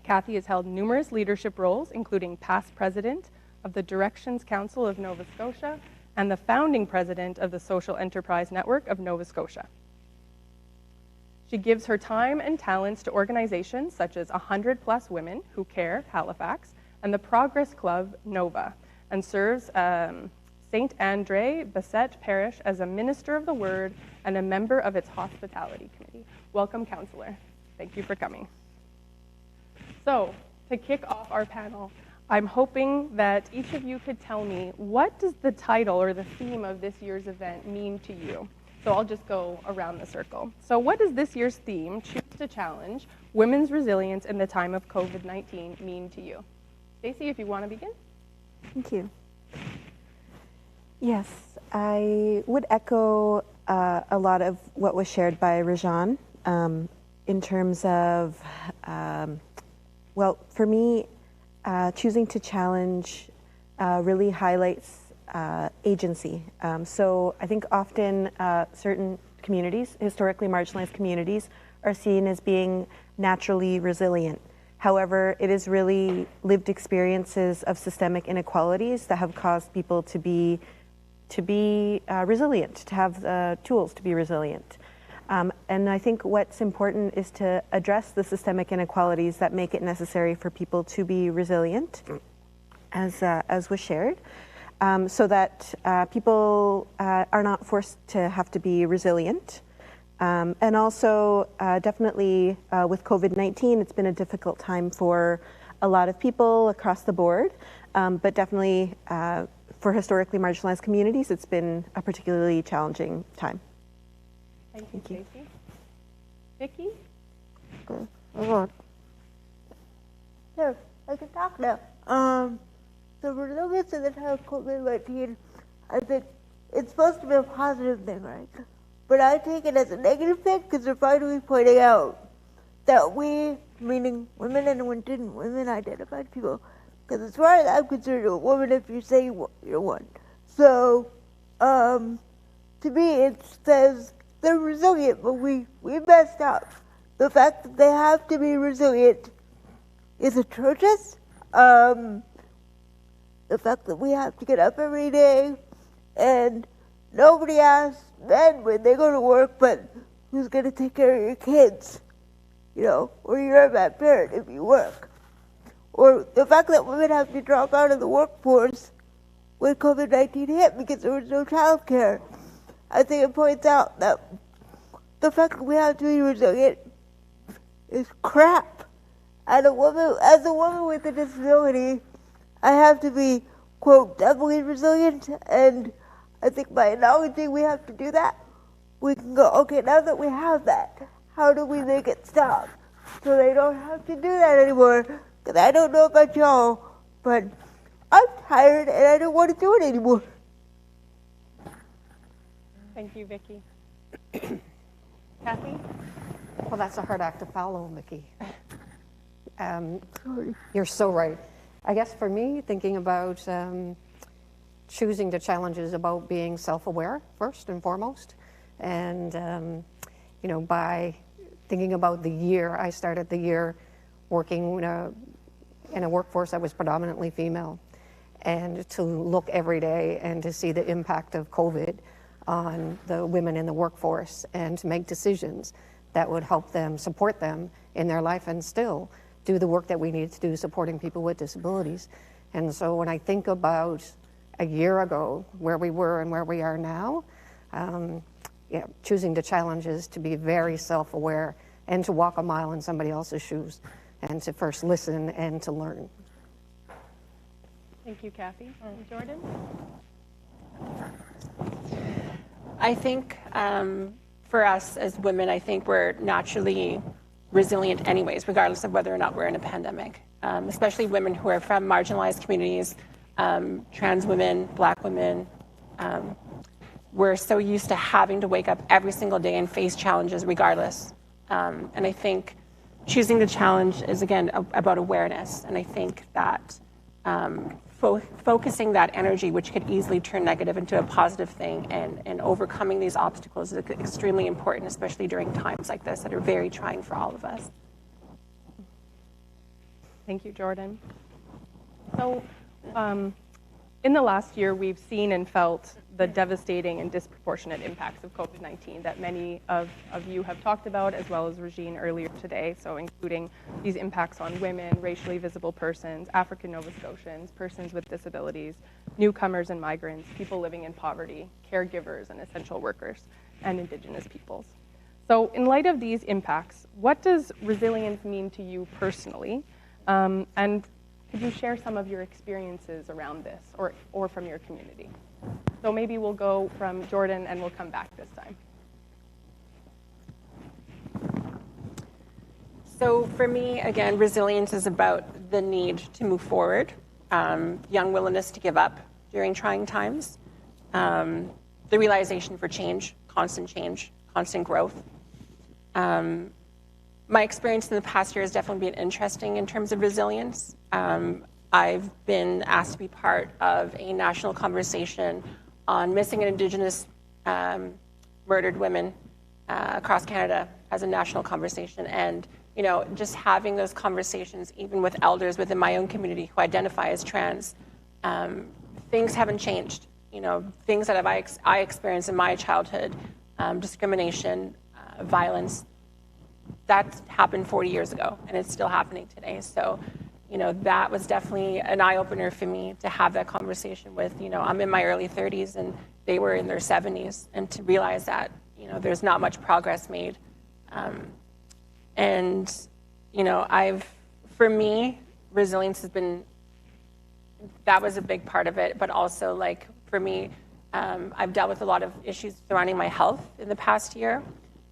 Kathy has held numerous leadership roles, including past president of the Directions Council of Nova Scotia and the founding president of the Social Enterprise Network of Nova Scotia. She gives her time and talents to organizations such as 100+ Women Who Care, Halifax, and the Progress Club, Nova, and serves St. Andre Bassett Parish as a minister of the word and a member of its hospitality committee. Welcome, Councillor. Thank you for coming. So, to kick off our panel, I'm hoping that each of you could tell me, what does the title or the theme of this year's event mean to you? So I'll just go around the circle. So what does this year's theme, Choose to Challenge, Women's Resilience in the Time of COVID-19, mean to you? Stacey, if you want to begin. Thank you. Yes, I would echo a lot of what was shared by Rajean in terms of, well, for me, choosing to challenge really highlights agency. So I think often certain communities, historically marginalized communities, are seen as being naturally resilient. However, it is really lived experiences of systemic inequalities that have caused people to be resilient, to have the tools to be resilient. And I think what's important is to address the systemic inequalities that make it necessary for people to be resilient, as was shared. So that people are not forced to have to be resilient. And also, definitely with COVID-19, it's been a difficult time for a lot of people across the board, but definitely for historically marginalized communities, it's been a particularly challenging time. Thank you, Stacey. Vicky? Sure, I can talk now. The resilience in the time of COVID-19, I think it's supposed to be a positive thing, right? but I take it as a negative thing because they're finally pointing out that we, meaning women and women identified people, because as far as I'm concerned, you're a woman if you say you're one. So, to me, it says they're resilient, but we messed up. The fact that they have to be resilient is atrocious. The fact that we have to get up every day and nobody asks men when they go to work, but who's going to take care of your kids? You know, or you're a bad parent if you work. Or the fact that women have to drop out of the workforce when COVID-19 hit because there was no child care. I think it points out that the fact that we have to be resilient is crap. As a woman with a disability, I have to be, quote, doubly resilient, and I think by acknowledging we have to do that, we can go, okay, now that we have that, how do we make it stop so they don't have to do that anymore? Because I don't know about y'all, but I'm tired and I don't want to do it anymore. Thank you, Vicki. Kathy? Well, that's a hard act to follow, Vicki. You're so right. I guess for me, thinking about choosing the challenges about being self-aware first and foremost, and you know, by thinking about the year, I started the year working in a workforce that was predominantly female, and to look every day and to see the impact of COVID on the women in the workforce and to make decisions that would help them, support them in their life and still do the work that we need to do supporting people with disabilities. And so when I think about a year ago, where we were and where we are now, choosing the challenges to be very self-aware and to walk a mile in somebody else's shoes and to first listen and to learn. Thank you, Kathy. Jordan? I think for us as women, I think we're naturally resilient anyways, regardless of whether or not we're in a pandemic, especially women who are from marginalized communities, trans women, Black women. We're so used to having to wake up every single day and face challenges regardless. And I think choosing the challenge is, again, about awareness. And I think that focusing that energy, which could easily turn negative into a positive thing, and overcoming these obstacles is extremely important, especially during times like this that are very trying for all of us. Thank you, Jordan. So in the last year, we've seen and felt the devastating and disproportionate impacts of COVID-19 that many of you have talked about, as well as Rajean earlier today, so including these impacts on women, racially visible persons, African Nova Scotians, persons with disabilities, newcomers and migrants, people living in poverty, caregivers and essential workers, and Indigenous peoples. So in light of these impacts, what does resilience mean to you personally? And could you share some of your experiences around this or from your community? So maybe we'll go from Jordan and we'll come back this time. So for me, again, resilience is about the need to move forward, young willingness to give up during trying times, the realization for change, constant growth. My experience in the past year has definitely been interesting in terms of resilience. I've been asked to be part of a national conversation on missing and Indigenous murdered women across Canada as a national conversation. And, you know, just having those conversations, even with elders within my own community who identify as trans, things haven't changed. You know, things that I experienced in my childhood, discrimination, violence, that happened 40 years ago, and it's still happening today. So, you know, that was definitely an eye-opener for me to have that conversation with, you know, I'm in my early 30s and they were in their 70s, and to realize that, you know, there's not much progress made. And, you know, for me, resilience has been, that was a big part of it, but also, like, for me, I've dealt with a lot of issues surrounding my health in the past year,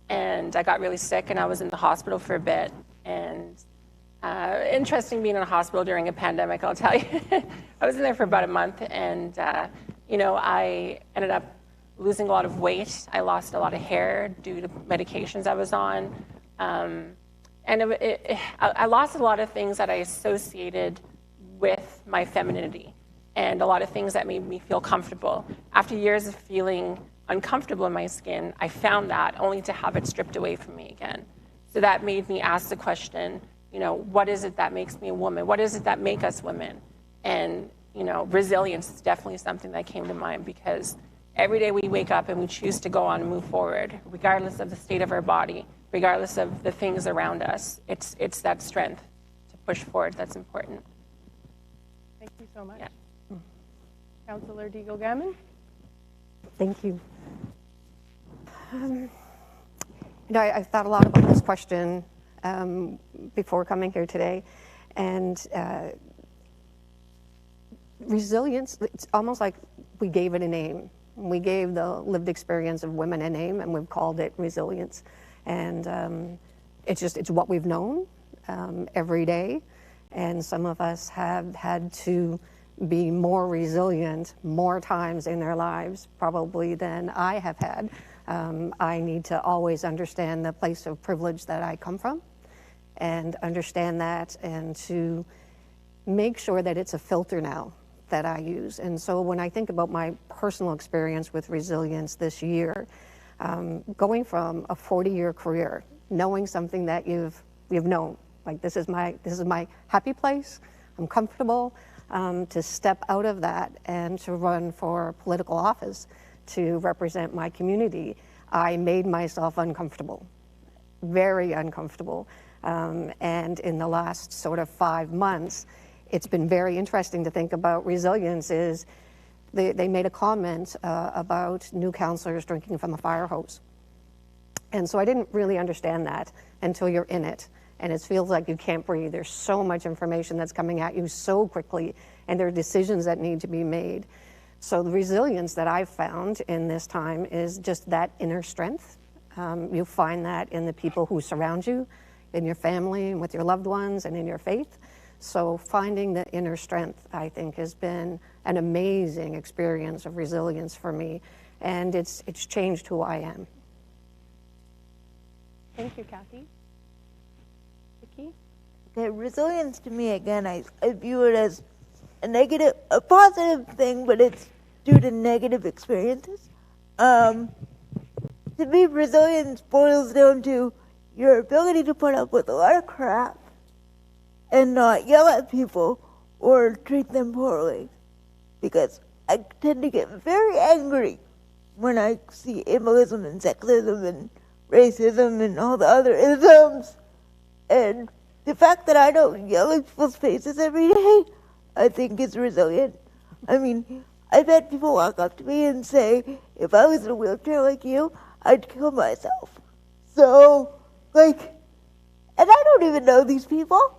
and I got really sick and I was in the hospital for a bit, and interesting being in a hospital during a pandemic, I'll tell you. I was in there for about a month, and, you know, I ended up losing a lot of weight. I lost a lot of hair due to medications I was on. I lost a lot of things that I associated with my femininity and a lot of things that made me feel comfortable. After years of feeling uncomfortable in my skin, I found that only to have it stripped away from me again. So that made me ask the question, what is it that makes me a woman? What is it that makes us women? And, resilience is definitely something that came to mind, because every day we wake up and we choose to go on and move forward, regardless of the state of our body, regardless of the things around us. It's that strength to push forward that's important. Thank you so much. Yeah. Councillor Deagle-Gammon. Thank you. I've thought a lot about this question before coming here today, and resilience, it's almost like we gave it a name. We gave the lived experience of women a name, and we've called it resilience. And it's what we've known every day, and some of us have had to be more resilient more times in their lives probably than I have had. I need to always understand the place of privilege that I come from and understand that, and to make sure that it's a filter now that I use. And so when I think about my personal experience with resilience this year, going from a 40-year career, knowing something that you've known, like this is my happy place, I'm comfortable, to step out of that and to run for political office to represent my community, I made myself uncomfortable, very uncomfortable. And in the last sort of 5 months, it's been very interesting to think about resilience. Is they made a comment about new councillors drinking from a fire hose. And so I didn't really understand that until you're in it. And it feels like you can't breathe. There's so much information that's coming at you so quickly, and there are decisions that need to be made. So the resilience that I've found in this time is just that inner strength. You find that in the people who surround you, in your family, and with your loved ones, and in your faith. So finding the inner strength, I think, has been an amazing experience of resilience for me, and it's changed who I am. Thank you, Kathy. Vicky? Okay, resilience to me, again, I view it as a positive thing, but it's due to negative experiences. To me, resilience boils down to your ability to put up with a lot of crap and not yell at people or treat them poorly. Because I tend to get very angry when I see ableism and sexism and racism and all the other isms. And the fact that I don't yell at people's faces every day, I think is resilient. I mean, I've had people walk up to me and say, if I was in a wheelchair like you, I'd kill myself. So, and I don't even know these people.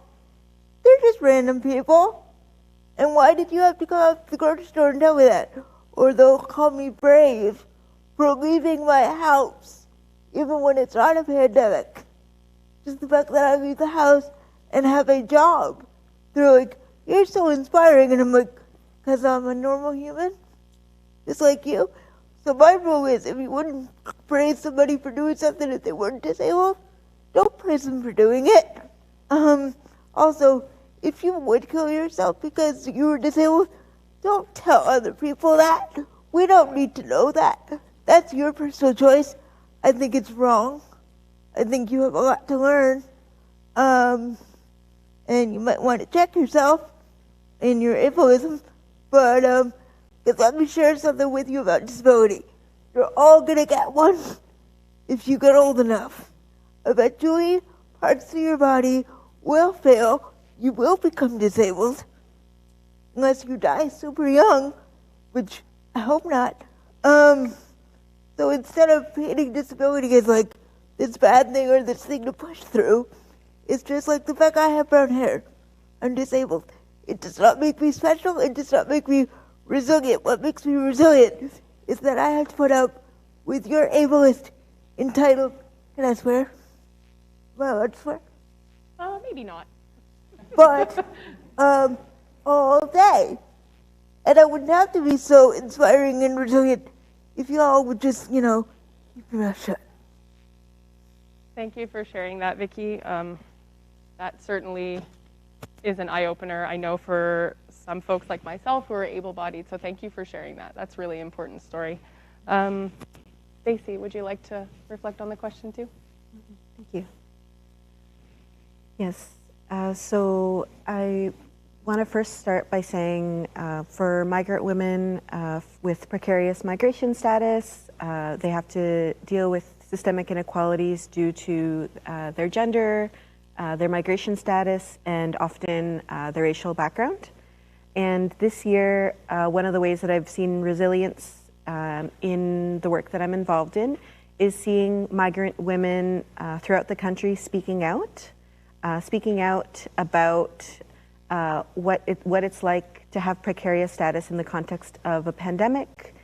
They're just random people. And why did you have to go out to the grocery store and tell me that? Or they'll call me brave for leaving my house, even when it's not a pandemic. Just the fact that I leave the house and have a job. They're like, you're so inspiring. And I'm like, because I'm a normal human, just like you. So my rule is, if you wouldn't praise somebody for doing something if they weren't disabled, don't praise them for doing it. Also, if you would kill yourself because you were disabled, don't tell other people that. We don't need to know that. That's your personal choice. I think it's wrong. I think you have a lot to learn. And you might want to check yourself in your ableism. But let me share something with you about disability. You're all going to get one if you get old enough. Eventually, parts of your body will fail. You will become disabled. Unless you die super young, which I hope not. So instead of painting disability as like this bad thing or this thing to push through, it's just like the fact I have brown hair. I'm disabled. It does not make me special. It does not make me resilient. What makes me resilient is that I have to put up with your ableist, entitled, can I swear? Am I allowed to swear? Maybe not. But all day. And I wouldn't have to be so inspiring and resilient if you all would just, keep your mouth shut. Thank you for sharing that, Vicki. That certainly is an eye-opener, I know, for some folks like myself who are able-bodied, so thank you for sharing that. That's a really important story. Stacey, would you like to reflect on the question too? Thank you. Yes, so I want to first start by saying for migrant women with precarious migration status, they have to deal with systemic inequalities due to their gender, their migration status, and often their racial background. And this year, one of the ways that I've seen resilience in the work that I'm involved in is seeing migrant women throughout the country speaking out about what it's like to have precarious status in the context of a pandemic.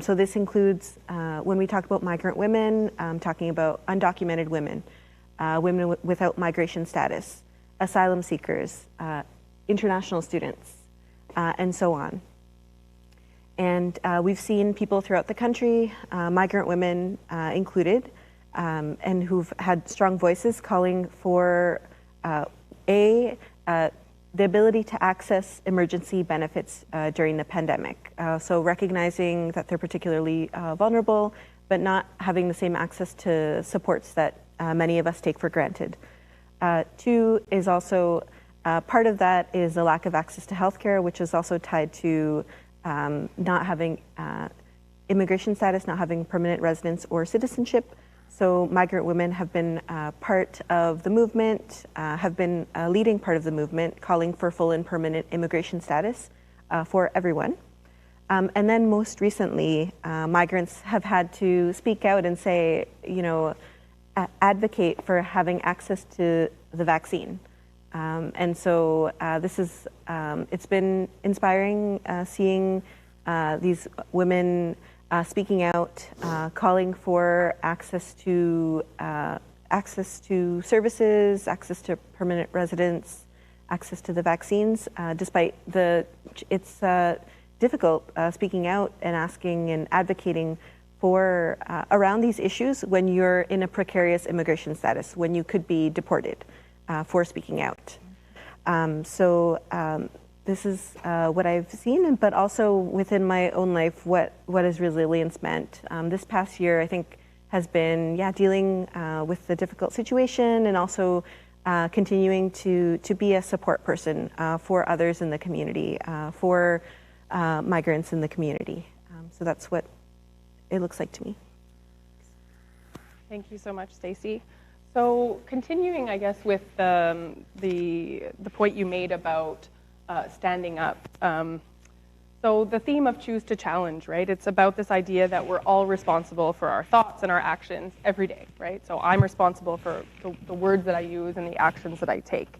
So this includes, when we talk about migrant women, talking about undocumented women, women without migration status, asylum seekers, international students, and so on. And we've seen people throughout the country, migrant women included, and who've had strong voices calling for the ability to access emergency benefits during the pandemic. So recognizing that they're particularly vulnerable, but not having the same access to supports that many of us take for granted. Two is also, part of that is a lack of access to healthcare, which is also tied to not having immigration status, not having permanent residence or citizenship. So migrant women have been part of the movement, have been a leading part of the movement, calling for full and permanent immigration status for everyone. And then most recently, migrants have had to speak out and say, advocate for having access to the vaccine. And so this is, it's been inspiring seeing these women speaking out, calling for access to services, access to permanent residence, access to the vaccines. Despite it's difficult speaking out and asking and advocating for around these issues when you're in a precarious immigration status, when you could be deported for speaking out. This is what I've seen, but also within my own life, what has resilience meant. This past year, I think, has been, dealing with the difficult situation and also continuing to be a support person for others in the community, for migrants in the community. So that's what it looks like to me. Thank you so much, Stacey. So continuing, I guess, with the point you made about standing up. So the theme of Choose to Challenge, right? It's about this idea that we're all responsible for our thoughts and our actions every day, right? So I'm responsible for the words that I use and the actions that I take.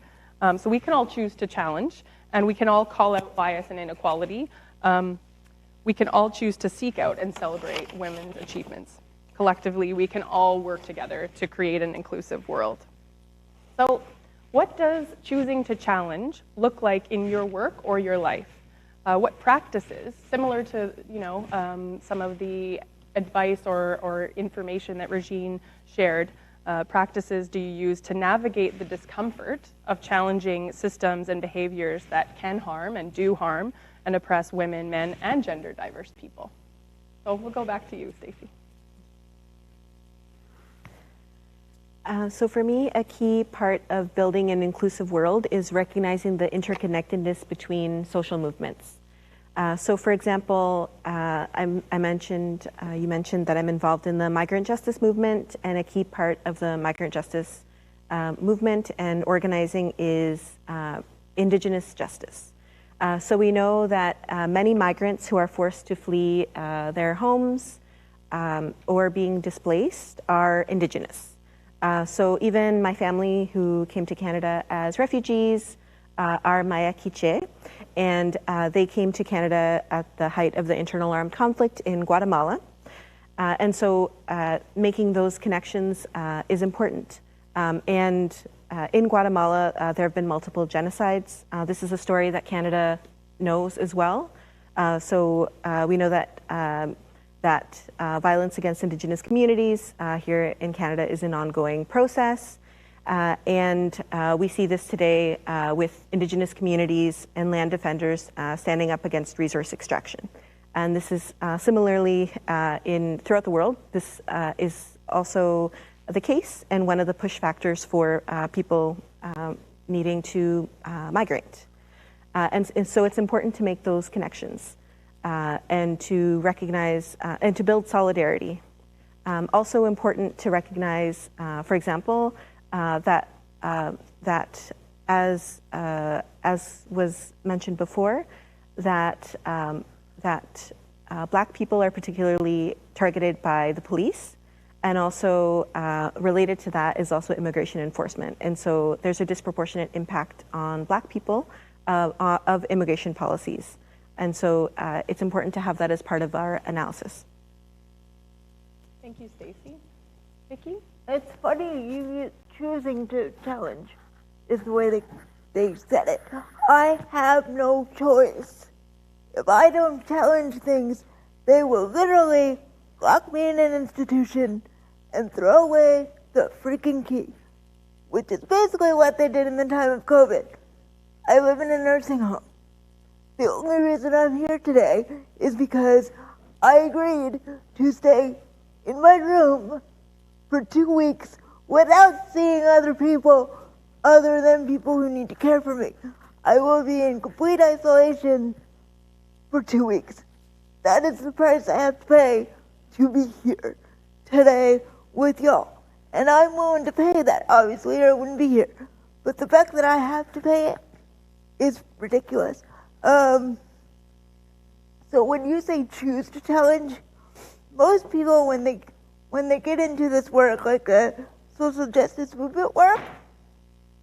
So we can all choose to challenge, and we can all call out bias and inequality. We can all choose to seek out and celebrate women's achievements. Collectively, we can all work together to create an inclusive world. So what does choosing to challenge look like in your work or your life? What practices, similar to some of the advice or information that Rajean shared, practices do you use to navigate the discomfort of challenging systems and behaviors that can harm and do harm and oppress women, men, and gender diverse people? So we'll go back to you, Stacey. So for me, a key part of building an inclusive world is recognizing the interconnectedness between social movements. So for example, you mentioned that I'm involved in the migrant justice movement, and a key part of the migrant justice movement and organizing is Indigenous justice. So we know that many migrants who are forced to flee their homes or being displaced are Indigenous. So even my family who came to Canada as refugees are Maya Quiche, and they came to Canada at the height of the internal armed conflict in Guatemala. And so making those connections is important. And in Guatemala, there have been multiple genocides. This is a story that Canada knows as well. So we know that that violence against Indigenous communities here in Canada is an ongoing process. And we see this today with Indigenous communities and land defenders standing up against resource extraction. And this is similarly throughout the world. This is also the case and one of the push factors for people needing to migrate. And so it's important to make those connections and to recognize and to build solidarity. Also important to recognize, for example, that as was mentioned before, that Black people are particularly targeted by the police, and also related to that is also immigration enforcement. And so there's a disproportionate impact on Black people of immigration policies. And so it's important to have that as part of our analysis. Thank you, Stacey. Vicki? It's funny, you choosing to challenge is the way they said it. I have no choice. If I don't challenge things, they will literally lock me in an institution and throw away the freaking key, which is basically what they did in the time of COVID. I live in a nursing home. The only reason I'm here today is because I agreed to stay in my room for 2 weeks without seeing other people other than people who need to care for me. I will be in complete isolation for 2 weeks. That is the price I have to pay to be here today with y'all. And I'm willing to pay that, obviously, or I wouldn't be here. But the fact that I have to pay it is ridiculous. So when you say choose to challenge, most people, when they get into this work, like social justice movement work,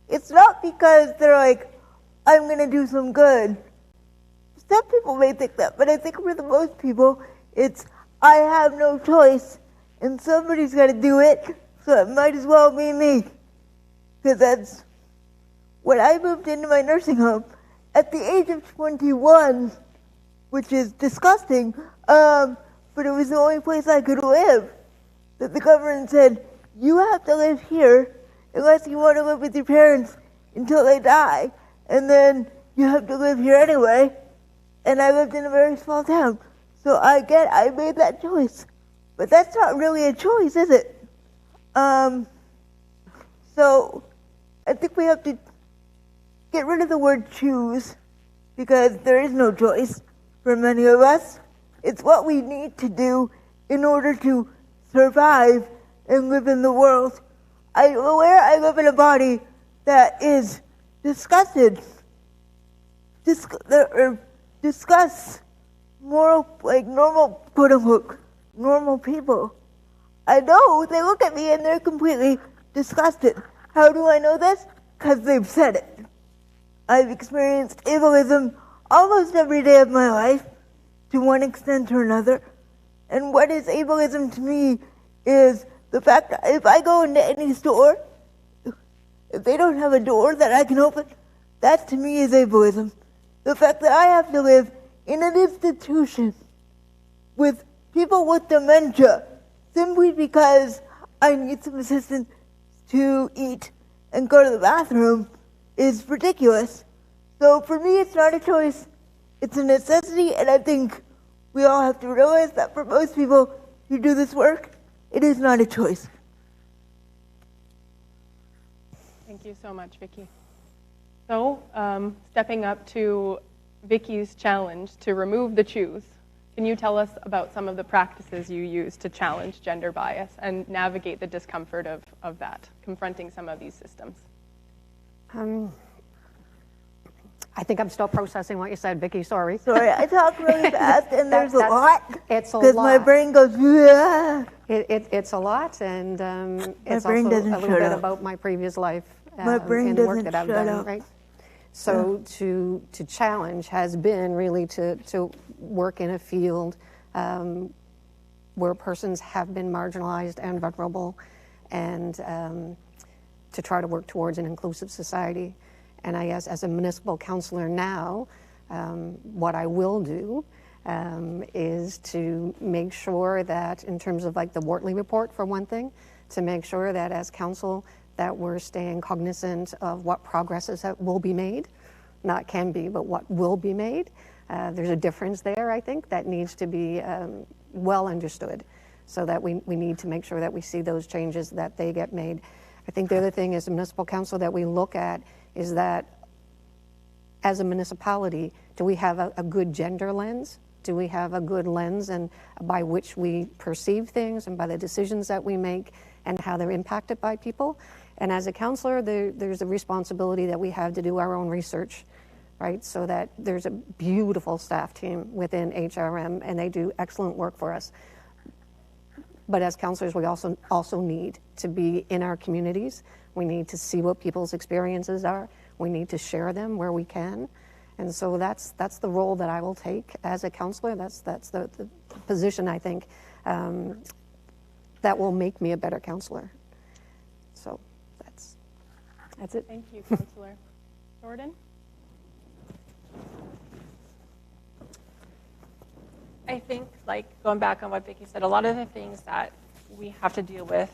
it's not because they're like, I'm going to do some good. Some people may think that, but I think for the most people, it's, I have no choice, and somebody's got to do it, so it might as well be me. Because that's, when I moved into my nursing home, at the age of 21, which is disgusting, but it was the only place I could live, that the government said, you have to live here unless you want to live with your parents until they die, and then you have to live here anyway. And I lived in a very small town, so I made that choice. But that's not really a choice, is it? So I think we have to get rid of the word choose, because there is no choice for many of us. It's what we need to do in order to survive and live in the world. I'm aware I live in a body that is disgusted, discuss moral, like normal, quote unquote, normal people. I know they look at me and they're completely disgusted. How do I know this? Because they've said it. I've experienced ableism almost every day of my life, to one extent or another. And what is ableism to me is the fact that if I go into any store, if they don't have a door that I can open, that to me is ableism. The fact that I have to live in an institution with people with dementia simply because I need some assistance to eat and go to the bathroom is ridiculous. So for me, it's not a choice. It's a necessity, and I think we all have to realize that for most people who do this work, it is not a choice. Thank you so much, Vicki. So, stepping up to Vicki's challenge to remove the choose, can you tell us about some of the practices you use to challenge gender bias and navigate the discomfort of that, confronting some of these systems? I think I'm still processing what you said, Vicki, sorry. Sorry, I talk really fast and there's a lot. It's a lot. Because my brain goes, yeah. It's a lot, and it's brain also a doesn't little shut bit up. about my previous life My brain and the work doesn't that I've shut done, up. right? So to challenge has been really to work in a field where persons have been marginalized and vulnerable, and to try to work towards an inclusive society. And I guess as a municipal councillor now, what I will do is to make sure that, in terms of like the Wortley report for one thing, to make sure that as council that we're staying cognizant of what progresses that will be made, not can be, but what will be made. There's a difference there, I think, that needs to be well understood, so that we need to make sure that we see those changes, that they get made. I think the other thing as a municipal council that we look at is that as a municipality, do we have a good gender lens? Do we have a good lens and by which we perceive things and by the decisions that we make and how they're impacted by people? And as a councillor, there's a responsibility that we have to do our own research, right? So that there's a beautiful staff team within HRM and they do excellent work for us. But as councillors, we also need to be in our communities. We need to see what people's experiences are. We need to share them where we can. And so that's the role that I will take as a councillor. That's the position, I think, that will make me a better councillor. So that's it. Thank you, Councillor. Jordan? I think, like, going back on what Vicki said, a lot of the things that we have to deal with,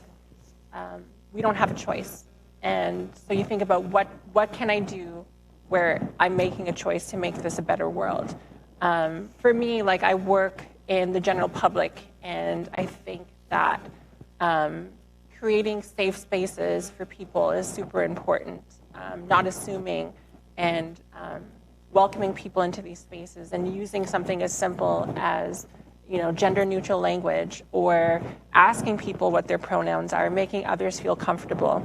we don't have a choice. And so you think about what can I do where I'm making a choice to make this a better world. For me, like, I work in the general public, and I think that creating safe spaces for people is super important. Not assuming and welcoming people into these spaces and using something as simple as, you know, gender-neutral language, or asking people what their pronouns are, making others feel comfortable.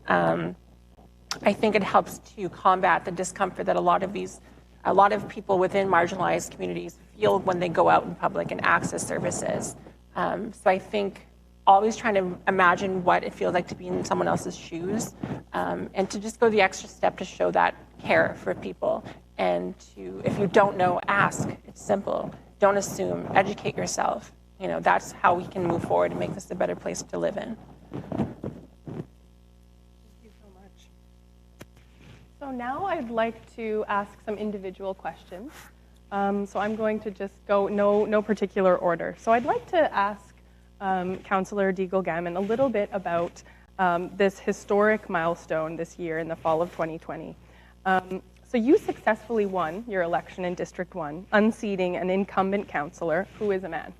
I think it helps to combat the discomfort that a lot of people within marginalized communities feel when they go out in public and access services. So I think always trying to imagine what it feels like to be in someone else's shoes, and to just go the extra step to show that care for people. And to, if you don't know, ask. It's simple. Don't assume. Educate yourself. You know, that's how we can move forward and make this a better place to live in. So now I'd like to ask some individual questions. So I'm going to just go no particular order. So I'd like to ask Councillor Deagle-Gammon a little bit about this historic milestone this year in the fall of 2020. So you successfully won your election in District 1, unseating an incumbent councillor who is a man.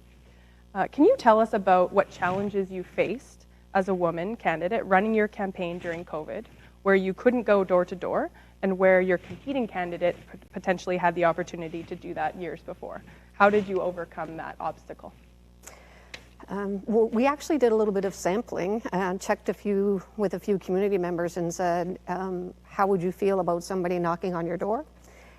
Can you tell us about what challenges you faced as a woman candidate running your campaign during COVID, where you couldn't go door to door, and where your competing candidate potentially had the opportunity to do that years before? How did you overcome that obstacle? Well, we actually did a little bit of sampling and checked with a few community members and said, how would you feel about somebody knocking on your door?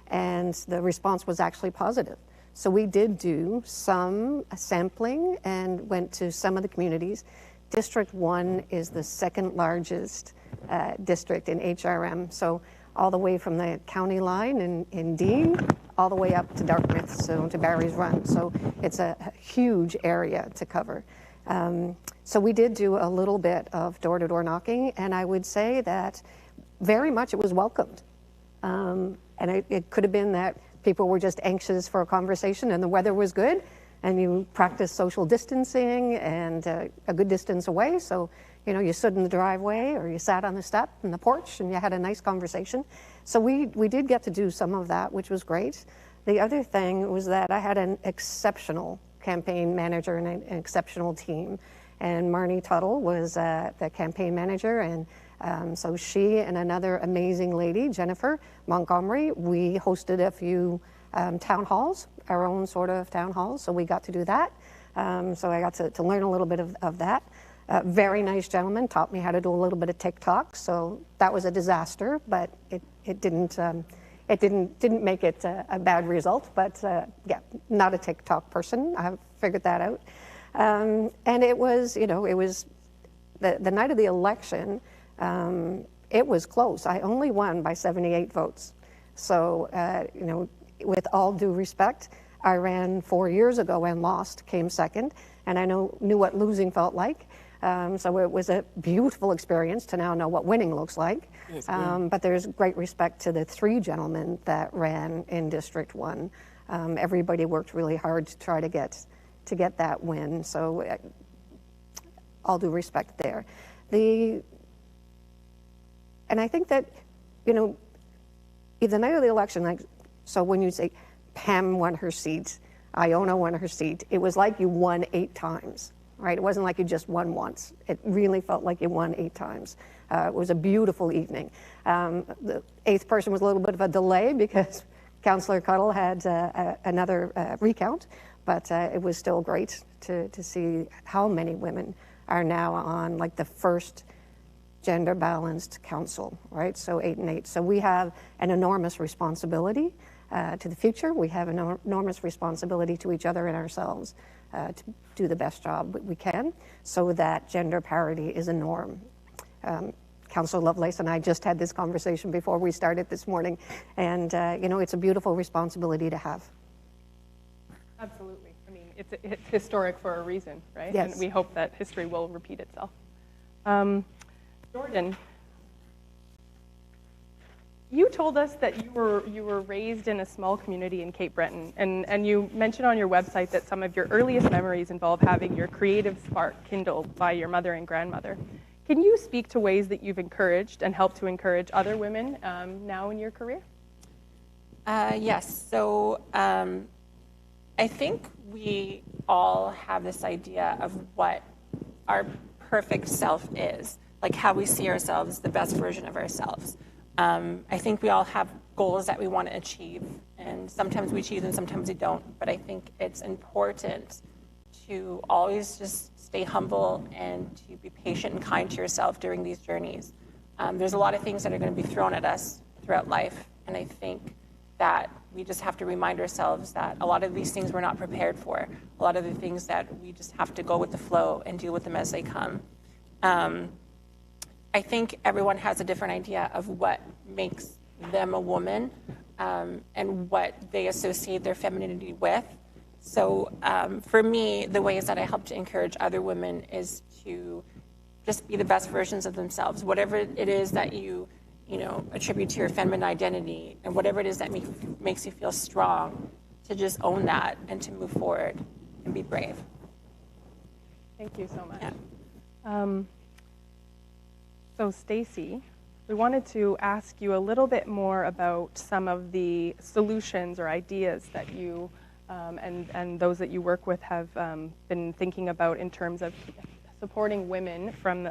And the response was actually positive. So we did do some sampling and went to some of the communities. District 1 is the second largest district in HRM. So all the way from the county line in Dean, all the way up to Dartmouth, so to Barry's Run. So it's a huge area to cover. So we did do a little bit of door-to-door knocking, and I would say that very much it was welcomed. And it could have been that people were just anxious for a conversation and the weather was good, and you practiced social distancing and a good distance away. So, you know, you stood in the driveway or you sat on the step in the porch and you had a nice conversation. So we did get to do some of that, which was great. The other thing was that I had an exceptional campaign manager and an exceptional team. And Marnie Tuttle was the campaign manager, and so she and another amazing lady, Jennifer Montgomery, we hosted a few town halls, our own sort of town halls, so we got to do that. So I got to learn a little bit of that. Very nice gentleman, taught me how to do a little bit of TikTok, so that was a disaster, but it didn't make it a bad result, but yeah, not a TikTok person. I figured that out. And it was, you know, it was the night of the election, it was close. I only won by 78 votes. So, you know, with all due respect, I ran 4 years ago and lost, came second, and I knew what losing felt like. So it was a beautiful experience to now know what winning looks like. Yes, but there's great respect to the three gentlemen that ran in District 1. Everybody worked really hard to try to get that win. So all due respect there. And I think that, you know, the night of the election, like, so when you say Pam won her seat, Iona won her seat, it was like you won 8 times, right? It wasn't like you just won once. It really felt like you won 8 times. It was a beautiful evening. The 8th person was a little bit of a delay because Councillor Cuddle had another recount, but it was still great to see how many women are now on like the first gender balanced council, right? So 8 and 8. So we have an enormous responsibility to the future. We have an enormous responsibility to each other and ourselves to do the best job we can so that gender parity is a norm. Councillor Lovelace and I just had this conversation before we started this morning, and you know, it's a beautiful responsibility to have. Absolutely. I mean, it's historic for a reason, right? Yes. And we hope that history will repeat itself. Jordan, you told us that you were raised in a small community in Cape Breton, and you mentioned on your website that some of your earliest memories involve having your creative spark kindled by your mother and grandmother. Can you speak to ways that you've encouraged and helped to encourage other women now in your career? Yes. So I think we all have this idea of what our perfect self is, like how we see ourselves, the best version of ourselves. I think we all have goals that we want to achieve, and sometimes we achieve them, sometimes we don't. But I think it's important to always just stay humble and to be patient and kind to yourself during these journeys. There's a lot of things that are going to be thrown at us throughout life, and I think that we just have to remind ourselves that a lot of these things we're not prepared for, a lot of the things that we just have to go with the flow and deal with them as they come. I think everyone has a different idea of what makes them a woman and what they associate their femininity with. So for me, the ways that I help to encourage other women is to just be the best versions of themselves. Whatever it is that you attribute to your feminine identity, and whatever it is that makes you feel strong, to just own that and to move forward and be brave. Thank you so much. Yeah. So Stacey, we wanted to ask you a little bit more about some of the solutions or ideas that you and those that you work with have been thinking about in terms of supporting women from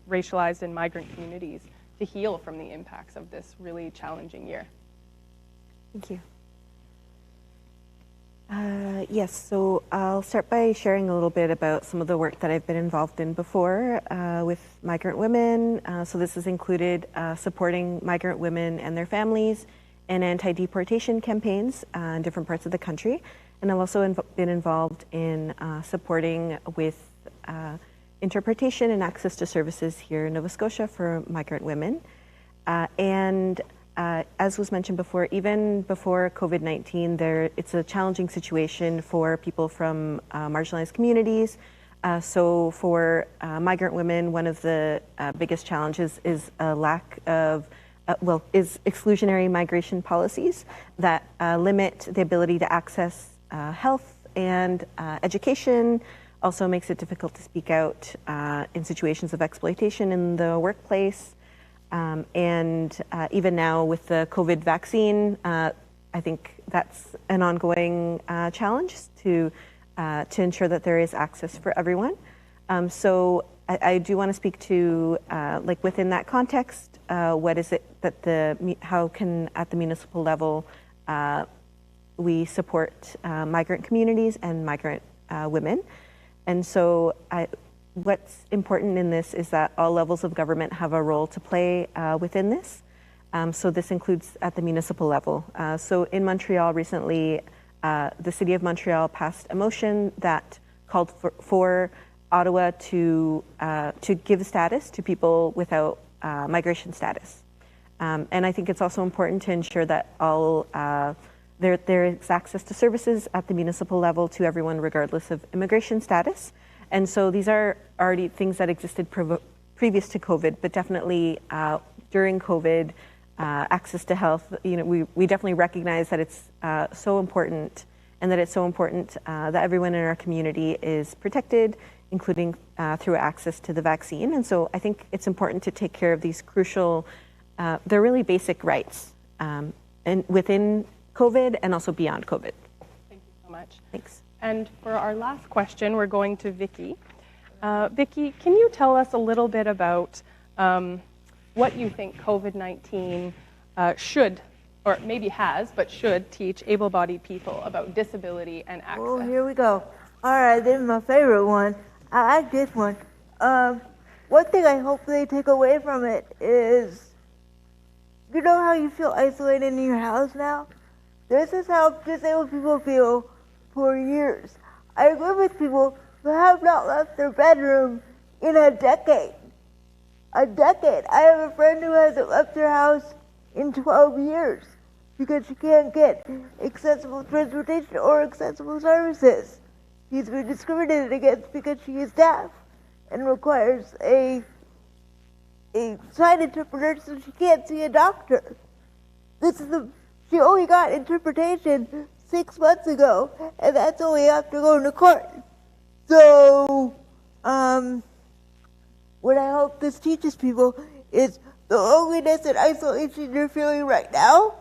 racialized and migrant communities to heal from the impacts of this really challenging year. Thank you. Yes, so I'll start by sharing a little bit about some of the work that I've been involved in before with migrant women. So this has included supporting migrant women and their families in anti-deportation campaigns in different parts of the country. And I've also been involved in supporting with interpretation and access to services here in Nova Scotia for migrant women. As was mentioned before, even before COVID-19, it's a challenging situation for people from marginalized communities. So for migrant women, one of the biggest challenges is a lack of, is exclusionary migration policies that limit the ability to access health and education. Also makes it difficult to speak out in situations of exploitation in the workplace. Even now with the COVID vaccine, I think that's an ongoing challenge to ensure that there is access for everyone. So I do want to speak to, like within that context, what is it that how can at the municipal level we support migrant communities and migrant women. And so what's important in this is that all levels of government have a role to play within this. So this includes at the municipal level. So in Montreal recently, the City of Montreal passed a motion that called for Ottawa to give status to people without migration status. And I think it's also important to ensure that all there is access to services at the municipal level to everyone regardless of immigration status. And so these are already things that existed previous to COVID, but definitely during COVID, access to health, we definitely recognize that it's so important, and that it's so important that everyone in our community is protected, including through access to the vaccine. And so I think it's important to take care of these crucial, they're really basic rights, and within COVID and also beyond COVID. Thank you so much. Thanks. And for our last question, we're going to Vicky. Vicky, can you tell us a little bit about what you think COVID-19 should, or maybe has, but should teach able-bodied people about disability and access? Oh, here we go. All right, this is my favorite one. I like this one. One thing I hope they take away from it is, you know how you feel isolated in your house now? This is how disabled people feel for years. I live with people who have not left their bedroom in a decade. A decade. I have a friend who hasn't left their house in 12 years because she can't get accessible transportation or accessible services. She's been discriminated against because she is deaf and requires a sign interpreter, so she can't see a doctor. She only got interpretation 6 months ago, and that's only after going to court. So, what I hope this teaches people is the loneliness and isolation you're feeling right now,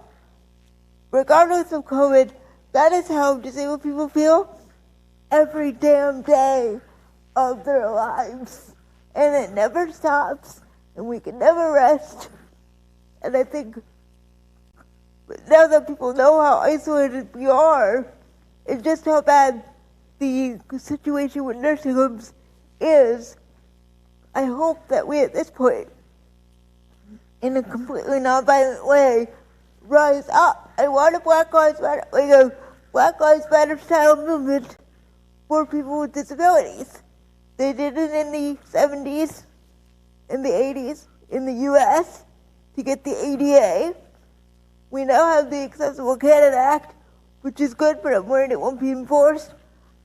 regardless of COVID, that is how disabled people feel every damn day of their lives. And it never stops, and we can never rest. And I think now that people know how isolated we are, and just how bad the situation with nursing homes is, I hope that we at this point, in a completely non-violent way, rise up. I want a Black Lives Matter style movement for people with disabilities. They did it in the 70s, in the 80s, in the US, to get the ADA. We now have the Accessible Canada Act, which is good, but I'm worried it won't be enforced.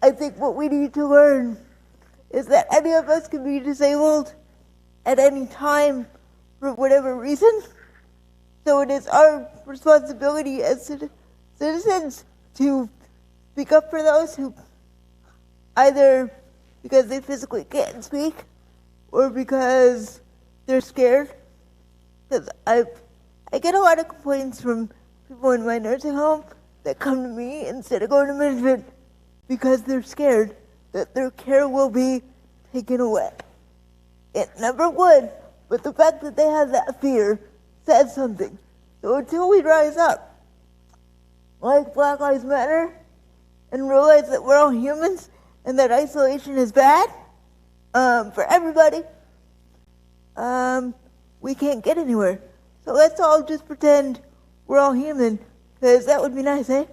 I think what we need to learn is that any of us can be disabled at any time for whatever reason. So it is our responsibility as citizens to speak up for those who, either because they physically can't speak or because they're scared. Because I get a lot of complaints from people in my nursing home that come to me instead of going to management because they're scared that their care will be taken away. It never would, but the fact that they have that fear says something. So until we rise up, like Black Lives Matter, and realize that we're all humans and that isolation is bad for everybody, we can't get anywhere. So let's all just pretend we're all human, because that would be nice, eh?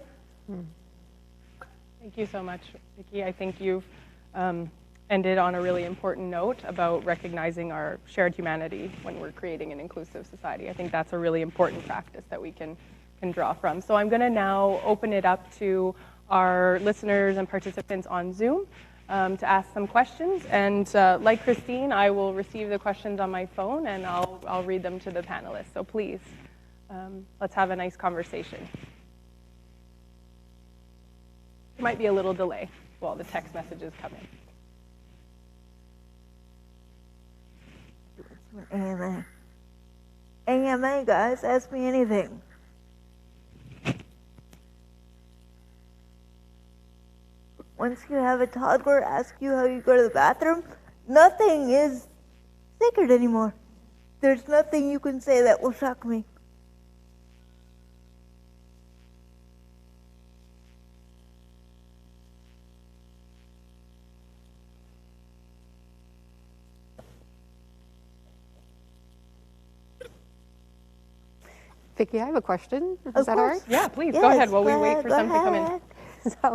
Thank you so much, Vicki. I think you've ended on a really important note about recognizing our shared humanity when we're creating an inclusive society. I think that's a really important practice that we can draw from. So I'm going to now open it up to our listeners and participants on Zoom to ask some questions. And like Christine, I will receive the questions on my phone and I'll read them to the panelists. So please, let's have a nice conversation. There might be a little delay while the text messages come in. AMA. AMA, guys, ask me anything. Once you have a toddler ask you how you go to the bathroom, nothing is sacred anymore. There's nothing you can say that will shock me. Vicki, I have a question. Is that all right? Yeah, please, go ahead while we wait for some to come in.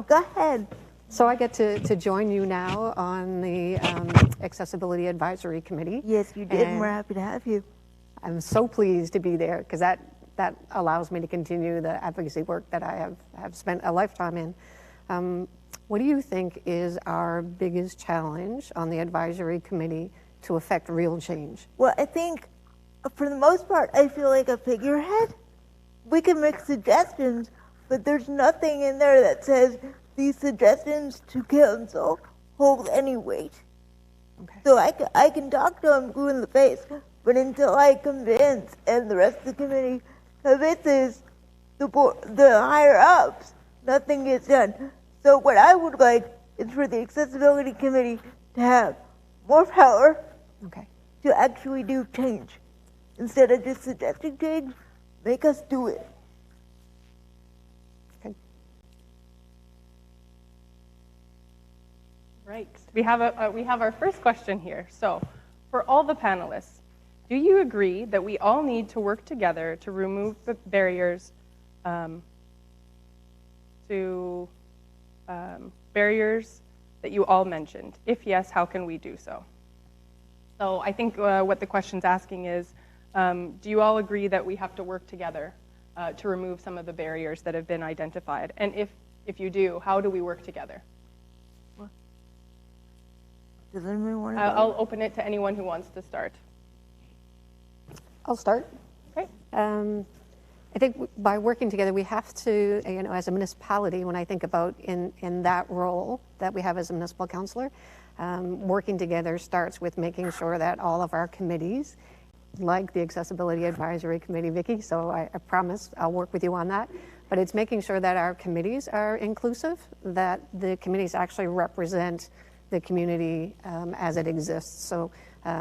Go ahead. So I get to join you now on the Accessibility Advisory Committee. Yes, you did, and we're happy to have you. I'm so pleased to be there because that allows me to continue the advocacy work that I have spent a lifetime in. What do you think is our biggest challenge on the advisory committee to affect real change? Well, I think for the most part, I feel like a figurehead. We can make suggestions, but there's nothing in there that says these suggestions to council hold any weight. Okay. So I can talk to them blue in the face, but until I convince and the rest of the committee convinces the higher ups, nothing gets done. So what I would like is for the accessibility committee to have more power Okay. to actually do change. Instead of just suggesting change, make us do it. Good. Right. We have our first question here. So, for all the panelists, do you agree that we all need to work together to remove the barriers barriers that you all mentioned? If yes, how can we do so? So I think what the question's asking is, do you all agree that we have to work together to remove some of the barriers that have been identified? And if you do, how do we work together? Does anyone want to I'll open it to anyone who wants to start. I'll start. Okay. I think by working together, we have to, as a municipality, when I think about in that role that we have as a municipal councillor, working together starts with making sure that all of our committees, like the Accessibility Advisory Committee, Vicky, so I promise I'll work with you on that, but it's making sure that our committees are inclusive, that the committees actually represent the community as it exists. So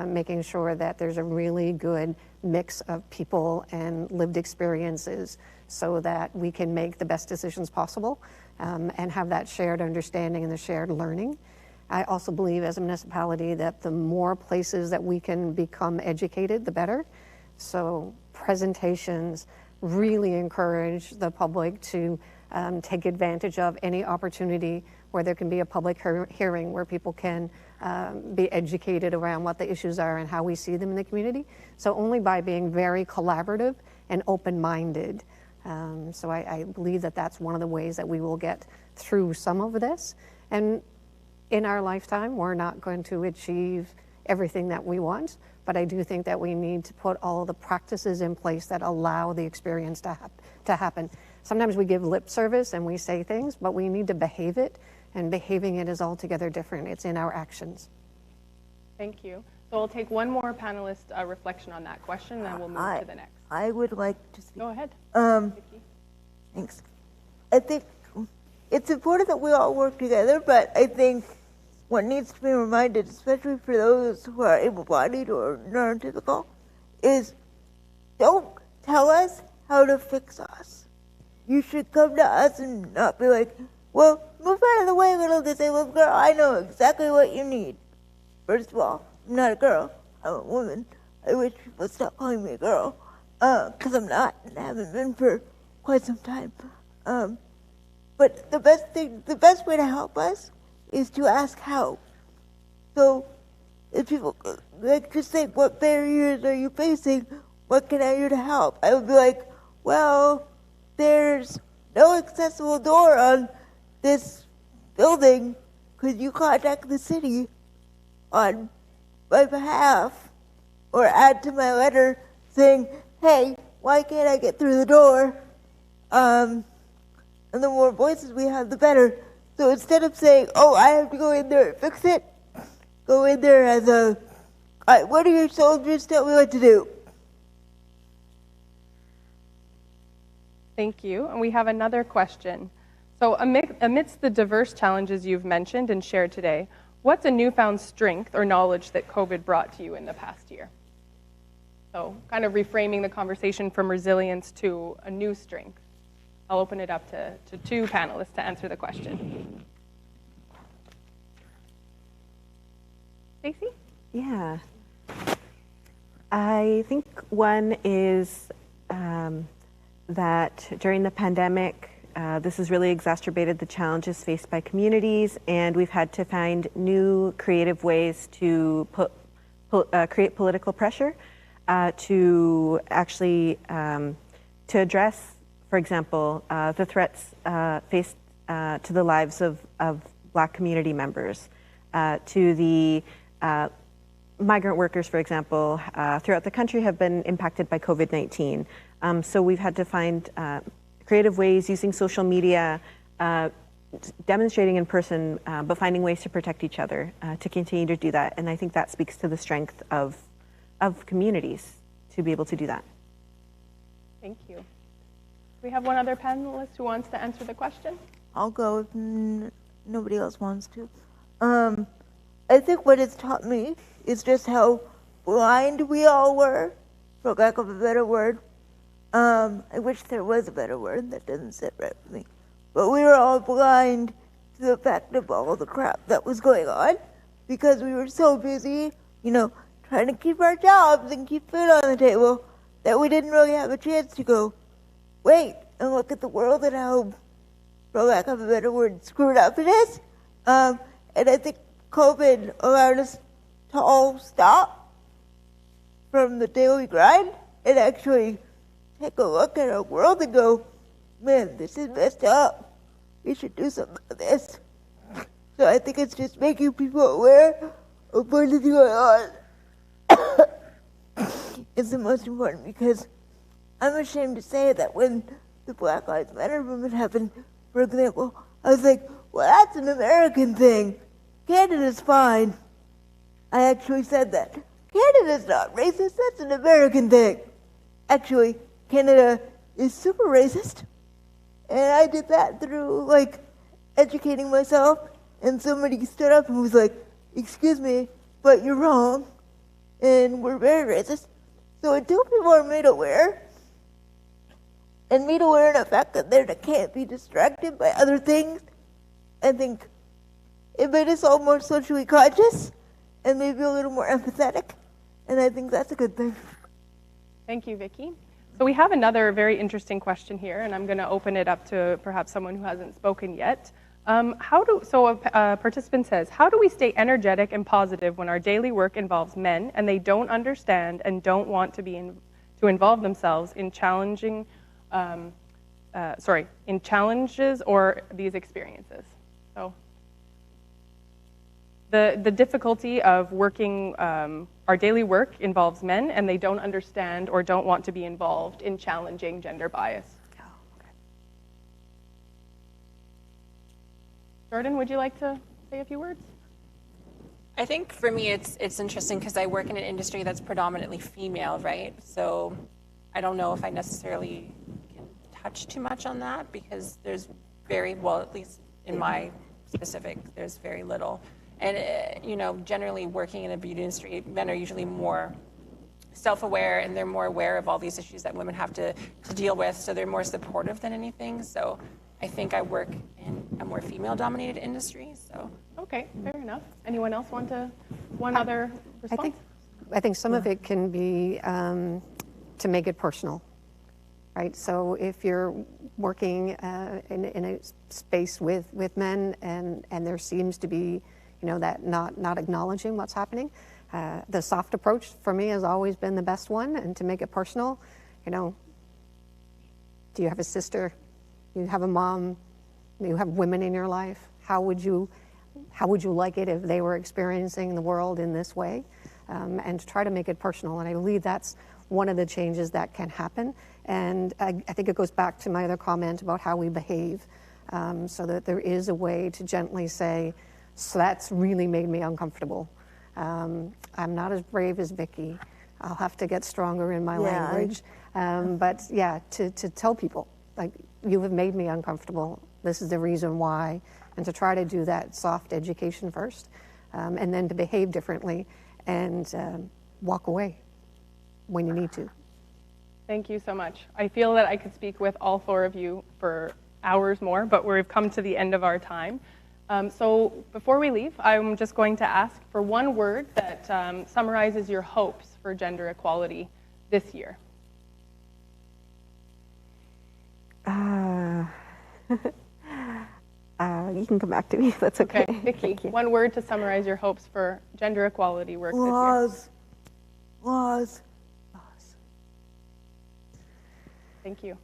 making sure that there's a really good mix of people and lived experiences so that we can make the best decisions possible and have that shared understanding and the shared learning. I also believe as a municipality that the more places that we can become educated, the better. So presentations really encourage the public to take advantage of any opportunity where there can be a public hearing where people can be educated around what the issues are and how we see them in the community. So only by being very collaborative and open-minded. So I believe that that's one of the ways that we will get through some of this. And in our lifetime, we're not going to achieve everything that we want, but I do think that we need to put all of the practices in place that allow the experience to happen. Sometimes we give lip service and we say things, but we need to behave it, and behaving it is altogether different. It's in our actions. Thank you. So I'll take one more panelist reflection on that question, and then we'll move to the next. I would like to speak. Go ahead. Thanks. I think it's important that we all work together, but I think what needs to be reminded, especially for those who are able-bodied or neurotypical, is don't tell us how to fix us. You should come to us and not be like, well, move out of the way, little disabled girl. I know exactly what you need. First of all, I'm not a girl. I'm a woman. I wish people would stop calling me a girl, because I'm not and haven't been for quite some time. But the best way to help us is to ask how. So if people like just say, what barriers are you facing? What can I do to help? I would be like, well, there's no accessible door on this building. Could you contact the city on my behalf or add to my letter saying, hey, why can't I get through the door? And the more voices we have, the better. So instead of saying, oh, I have to go in there and fix it, go in there as a, what do your soldiers tell me what to do? Thank you. And we have another question. So amidst the diverse challenges you've mentioned and shared today, what's a newfound strength or knowledge that COVID brought to you in the past year? So kind of reframing the conversation from resilience to a new strength. I'll open it up to two panelists to answer the question. Stacey? Yeah. I think one is that during the pandemic, this has really exacerbated the challenges faced by communities, and we've had to find new creative ways to create political pressure to actually to address, for example, the threats faced to the lives of Black community members, to the migrant workers, for example, throughout the country have been impacted by COVID-19. So we've had to find creative ways using social media, demonstrating in person, but finding ways to protect each other to continue to do that. And I think that speaks to the strength of communities to be able to do that. Thank you. We have one other panelist who wants to answer the question. I'll go if nobody else wants to. I think what it's taught me is just how blind we all were, for lack of a better word. I wish there was a better word, that doesn't sit right with me. But we were all blind to the fact of all the crap that was going on because we were so busy, trying to keep our jobs and keep food on the table that we didn't really have a chance to go, wait, and look at the world and how, for lack of a better word, screwed up it is. And I think COVID allowed us to all stop from the daily grind and actually take a look at our world and go, man, this is messed up. We should do something about this. So I think it's just making people aware of what is going on. It's the most important because I'm ashamed to say that when the Black Lives Matter movement happened, for example, I was like, well, that's an American thing. Canada's fine. I actually said that. Canada's not racist, that's an American thing. Actually, Canada is super racist. And I did that through, educating myself. And somebody stood up and was like, excuse me, but you're wrong. And we're very racist. So until people are made aware, and made aware of the fact that they can't be distracted by other things, I think it made us all more socially conscious and maybe a little more empathetic. And I think that's a good thing. Thank you, Vicki. So we have another very interesting question here, and I'm going to open it up to perhaps someone who hasn't spoken yet. A participant says, how do we stay energetic and positive when our daily work involves men and they don't understand and don't want to involve themselves in challenges or these experiences? So the difficulty of working, our daily work involves men and they don't understand or don't want to be involved in challenging gender bias. Jordan, would you like to say a few words? I think for me it's interesting because I work in an industry that's predominantly female, right? So I don't know if I necessarily can touch too much on that because there's at least in my specific, there's very little. And, generally working in a beauty industry, men are usually more self-aware and they're more aware of all these issues that women have to deal with. So they're more supportive than anything. So I think I work in a more female-dominated industry. So okay, fair enough. Anyone else want one other response? I think some of it can be to make it personal, right? So if you're working in a space with men and there seems to be, that not acknowledging what's happening, the soft approach for me has always been the best one. And to make it personal, do you have a sister? You have a mom, you have women in your life. How would you like it if they were experiencing the world in this way? And to try to make it personal. And I believe that's one of the changes that can happen. And I think it goes back to my other comment about how we behave, so that there is a way to gently say, so that's really made me uncomfortable. I'm not as brave as Vicki. I'll have to get stronger in my language. But yeah, to tell people, you have made me uncomfortable. This is the reason why. And to try to do that soft education first, and then to behave differently and walk away when you need to. Thank you so much. I feel that I could speak with all four of you for hours more, but we've come to the end of our time. So before we leave, I'm just going to ask for one word that summarizes your hopes for gender equality this year. You can come back to me if that's okay. Okay, Vicki, one word to summarize your hopes for gender equality work this year. Laws. Thank you.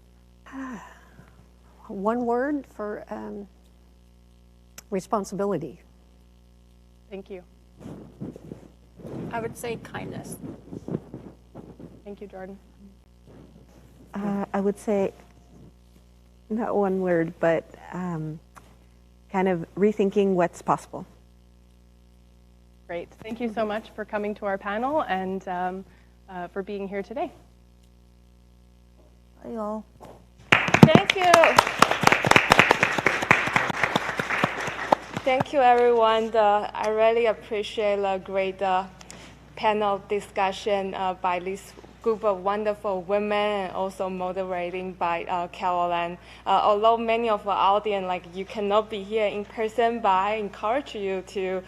One word for responsibility. Thank you. I would say kindness. Thank you, Jordan. I would say, not one word, but kind of rethinking what's possible. Great. Thank you so much for coming to our panel and for being here today. Hi, y'all. Thank you. Thank you, everyone. I really appreciate the great panel discussion by this group of wonderful women, and also moderating by Caroline. Although many of our audience, like, you cannot be here in person, but I encourage you to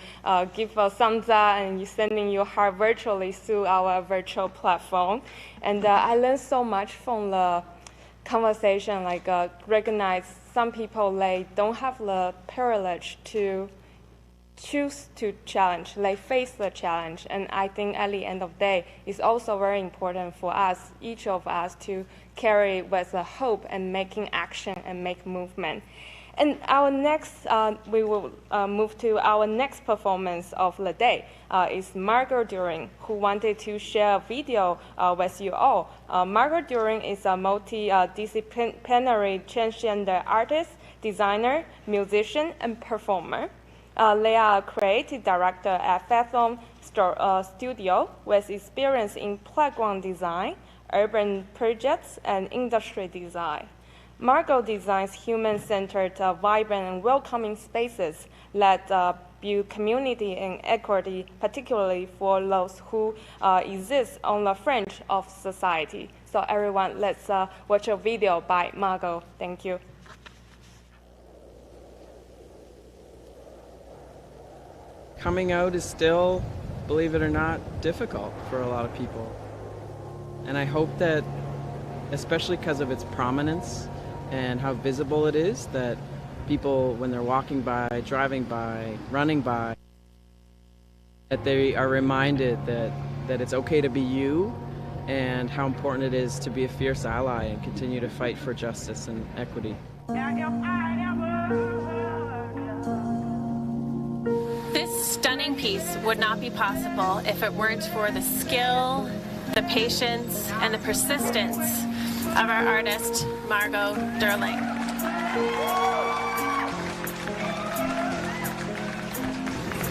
give a thumbs up and sending your heart virtually through our virtual platform. And I learned so much from the conversation, like recognize some people, they don't have the privilege to choose to challenge, they face the challenge. And I think at the end of the day, it's also very important for us, each of us, to carry with the hope and making action and make movement. And our next, we will move to our next performance of the day. Is Margot During, who wanted to share a video with you all. Margot During is a multidisciplinary transgender artist, designer, musician, and performer. They are a creative director at Fathom Studio with experience in playground design, urban projects, and industry design. Margot designs human-centered, vibrant, and welcoming spaces that build community and equity, particularly for those who exist on the fringe of society. So everyone, let's watch a video by Margot. Thank you. Coming out is still, believe it or not, difficult for a lot of people. And I hope that, especially because of its prominence and how visible it is, that people, when they're walking by, driving by, running by, that they are reminded that it's okay to be you, and how important it is to be a fierce ally and continue to fight for justice and equity. This stunning piece would not be possible if it weren't for the skill, the patience, and the persistence of our artist, Margot Durling.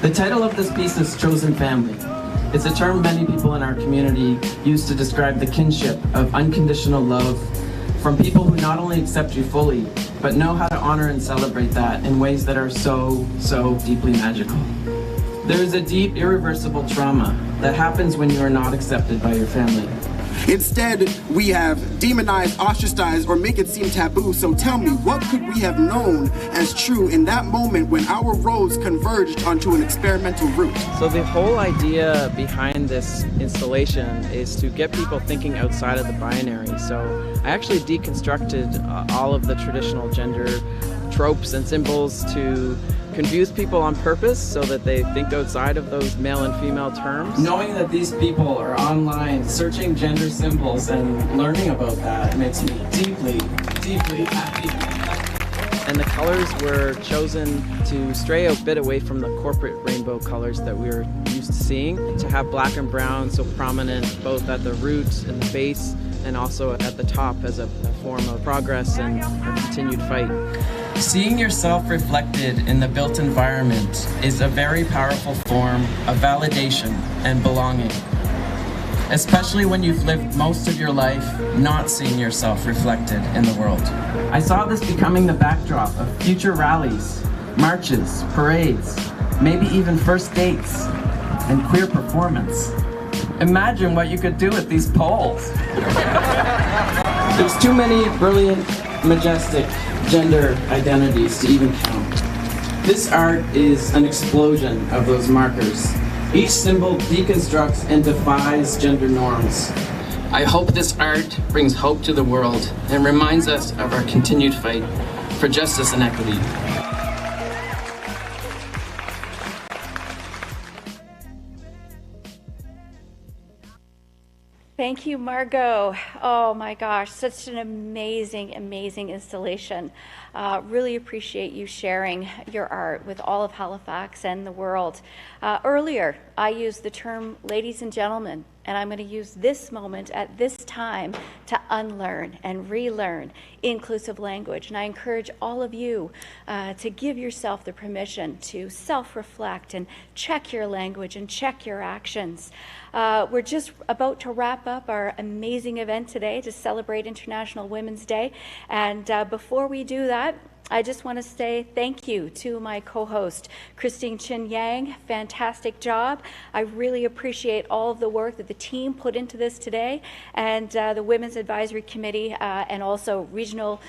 The title of this piece is Chosen Family. It's a term many people in our community use to describe the kinship of unconditional love from people who not only accept you fully, but know how to honor and celebrate that in ways that are so, so deeply magical. There is a deep, irreversible trauma that happens when you are not accepted by your family. Instead, we have demonized, ostracized, or make it seem taboo. So tell me, what could we have known as true in that moment when our roads converged onto an experimental route? So the whole idea behind this installation is to get people thinking outside of the binary. So I actually deconstructed all of the traditional gender tropes and symbols to confuse people on purpose so that they think outside of those male and female terms. Knowing that these people are online searching gender symbols and learning about that makes me deeply, deeply happy. And the colors were chosen to stray a bit away from the corporate rainbow colors that we were used to seeing, to have black and brown so prominent both at the root and the base and also at the top as a form of progress and a continued fight. Seeing yourself reflected in the built environment is a very powerful form of validation and belonging, especially when you've lived most of your life not seeing yourself reflected in the world. I saw this becoming the backdrop of future rallies, marches, parades, maybe even first dates and queer performance. Imagine what you could do with these poles. There's too many brilliant, majestic gender identities to even count. This art is an explosion of those markers. Each symbol deconstructs and defies gender norms. I hope this art brings hope to the world and reminds us of our continued fight for justice and equity. Thank you, Margot. Oh my gosh, such an amazing, amazing installation. Really appreciate you sharing your art with all of Halifax and the world. Earlier, I used the term ladies and gentlemen, and I'm going to use this moment at this time to unlearn and relearn inclusive language. And I encourage all of you to give yourself the permission to self-reflect and check your language and check your actions. We're just about to wrap up our amazing event today to celebrate International Women's Day. And before we do that, I just want to say thank you to my co-host, Christine Chin Yang. Fantastic job. I really appreciate all of the work that the team put into this today, and the Women's Advisory Committee and also Regional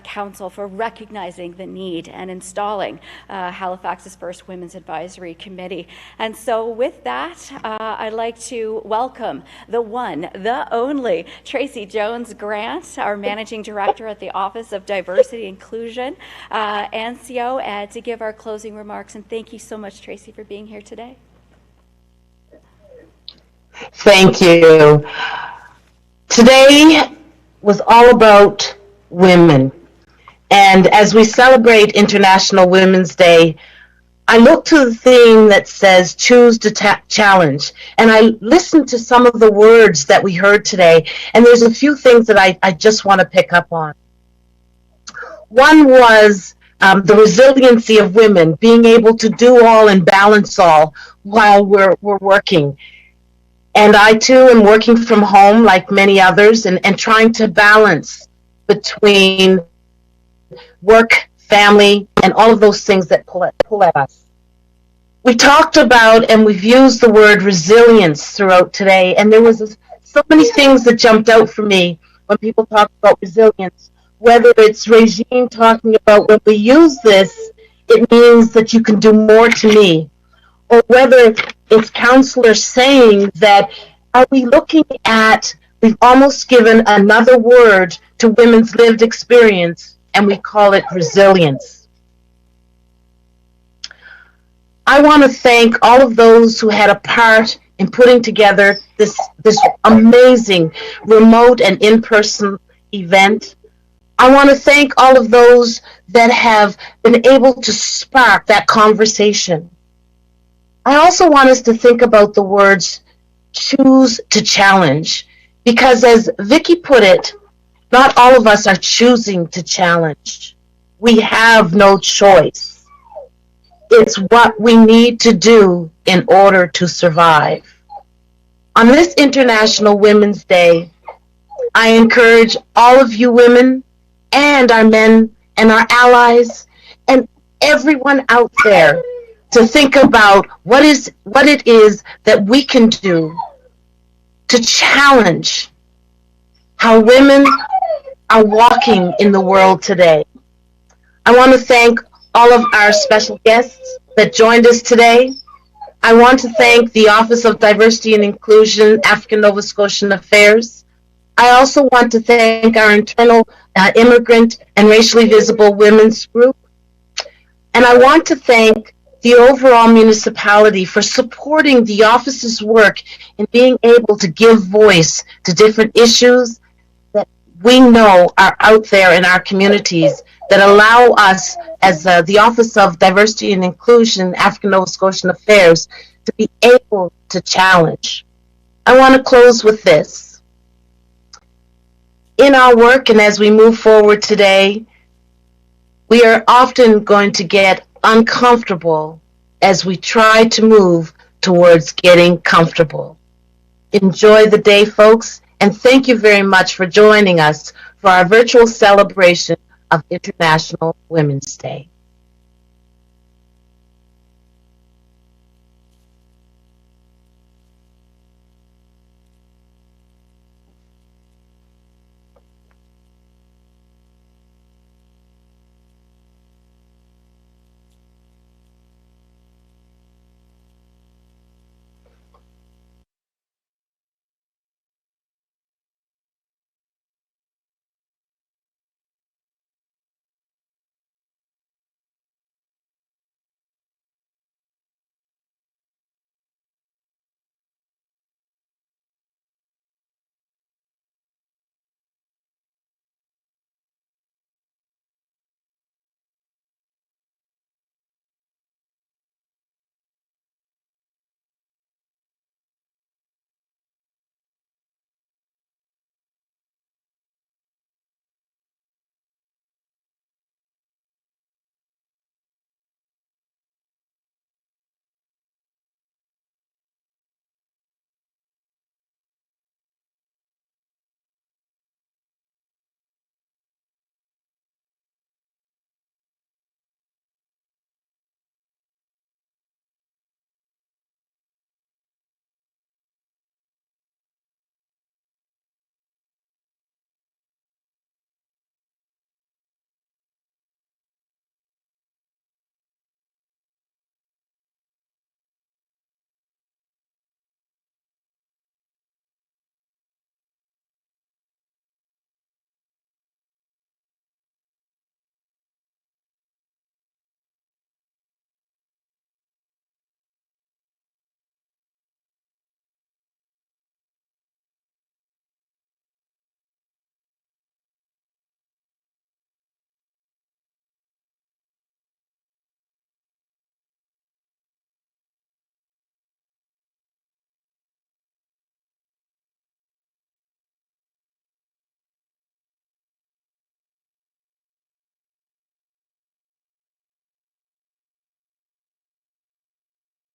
Council for recognizing the need and installing Halifax's first Women's Advisory Committee. And so with that, I'd like to welcome the one, the only, Tracy Jones-Grant, our Managing Director at the Office of Diversity and Inclusion, ANCIO, to give our closing remarks. And thank you so much, Tracy, for being here today. Thank you. Today was all about women. And as we celebrate International Women's Day, I look to the theme that says choose to challenge. And I listened to some of the words that we heard today, and there's a few things that I just want to pick up on. One was the resiliency of women, being able to do all and balance all while we're working. And I too am working from home like many others and trying to balance between work, family, and all of those things that pull at us. We talked about and we've used the word resilience throughout today, and there was so many things that jumped out for me when people talk about resilience. Whether it's Rajean talking about when we use this, it means that you can do more to me. Or whether it's counselors saying that, are we looking at, we've almost given another word to women's lived experience, and we call it resilience. I want to thank all of those who had a part in putting together this amazing remote and in-person event. I want to thank all of those that have been able to spark that conversation. I also want us to think about the words choose to challenge, because as Vicki put it, not all of us are choosing to challenge. We have no choice. It's what we need to do in order to survive. On this International Women's Day, I encourage all of you women and our men and our allies and everyone out there to think about what it is that we can do to challenge how women are walking in the world today. I want to thank all of our special guests that joined us today. I want to thank the Office of Diversity and Inclusion, African Nova Scotian Affairs. I also want to thank our internal immigrant and racially visible women's group. And I want to thank the overall municipality for supporting the office's work in being able to give voice to different issues that we know are out there in our communities that allow us, as the Office of Diversity and Inclusion, African Nova Scotian Affairs, to be able to challenge. I want to close with this. In our work and as we move forward today, we are often going to get uncomfortable as we try to move towards getting comfortable. Enjoy the day, folks, and thank you very much for joining us for our virtual celebration of International Women's Day.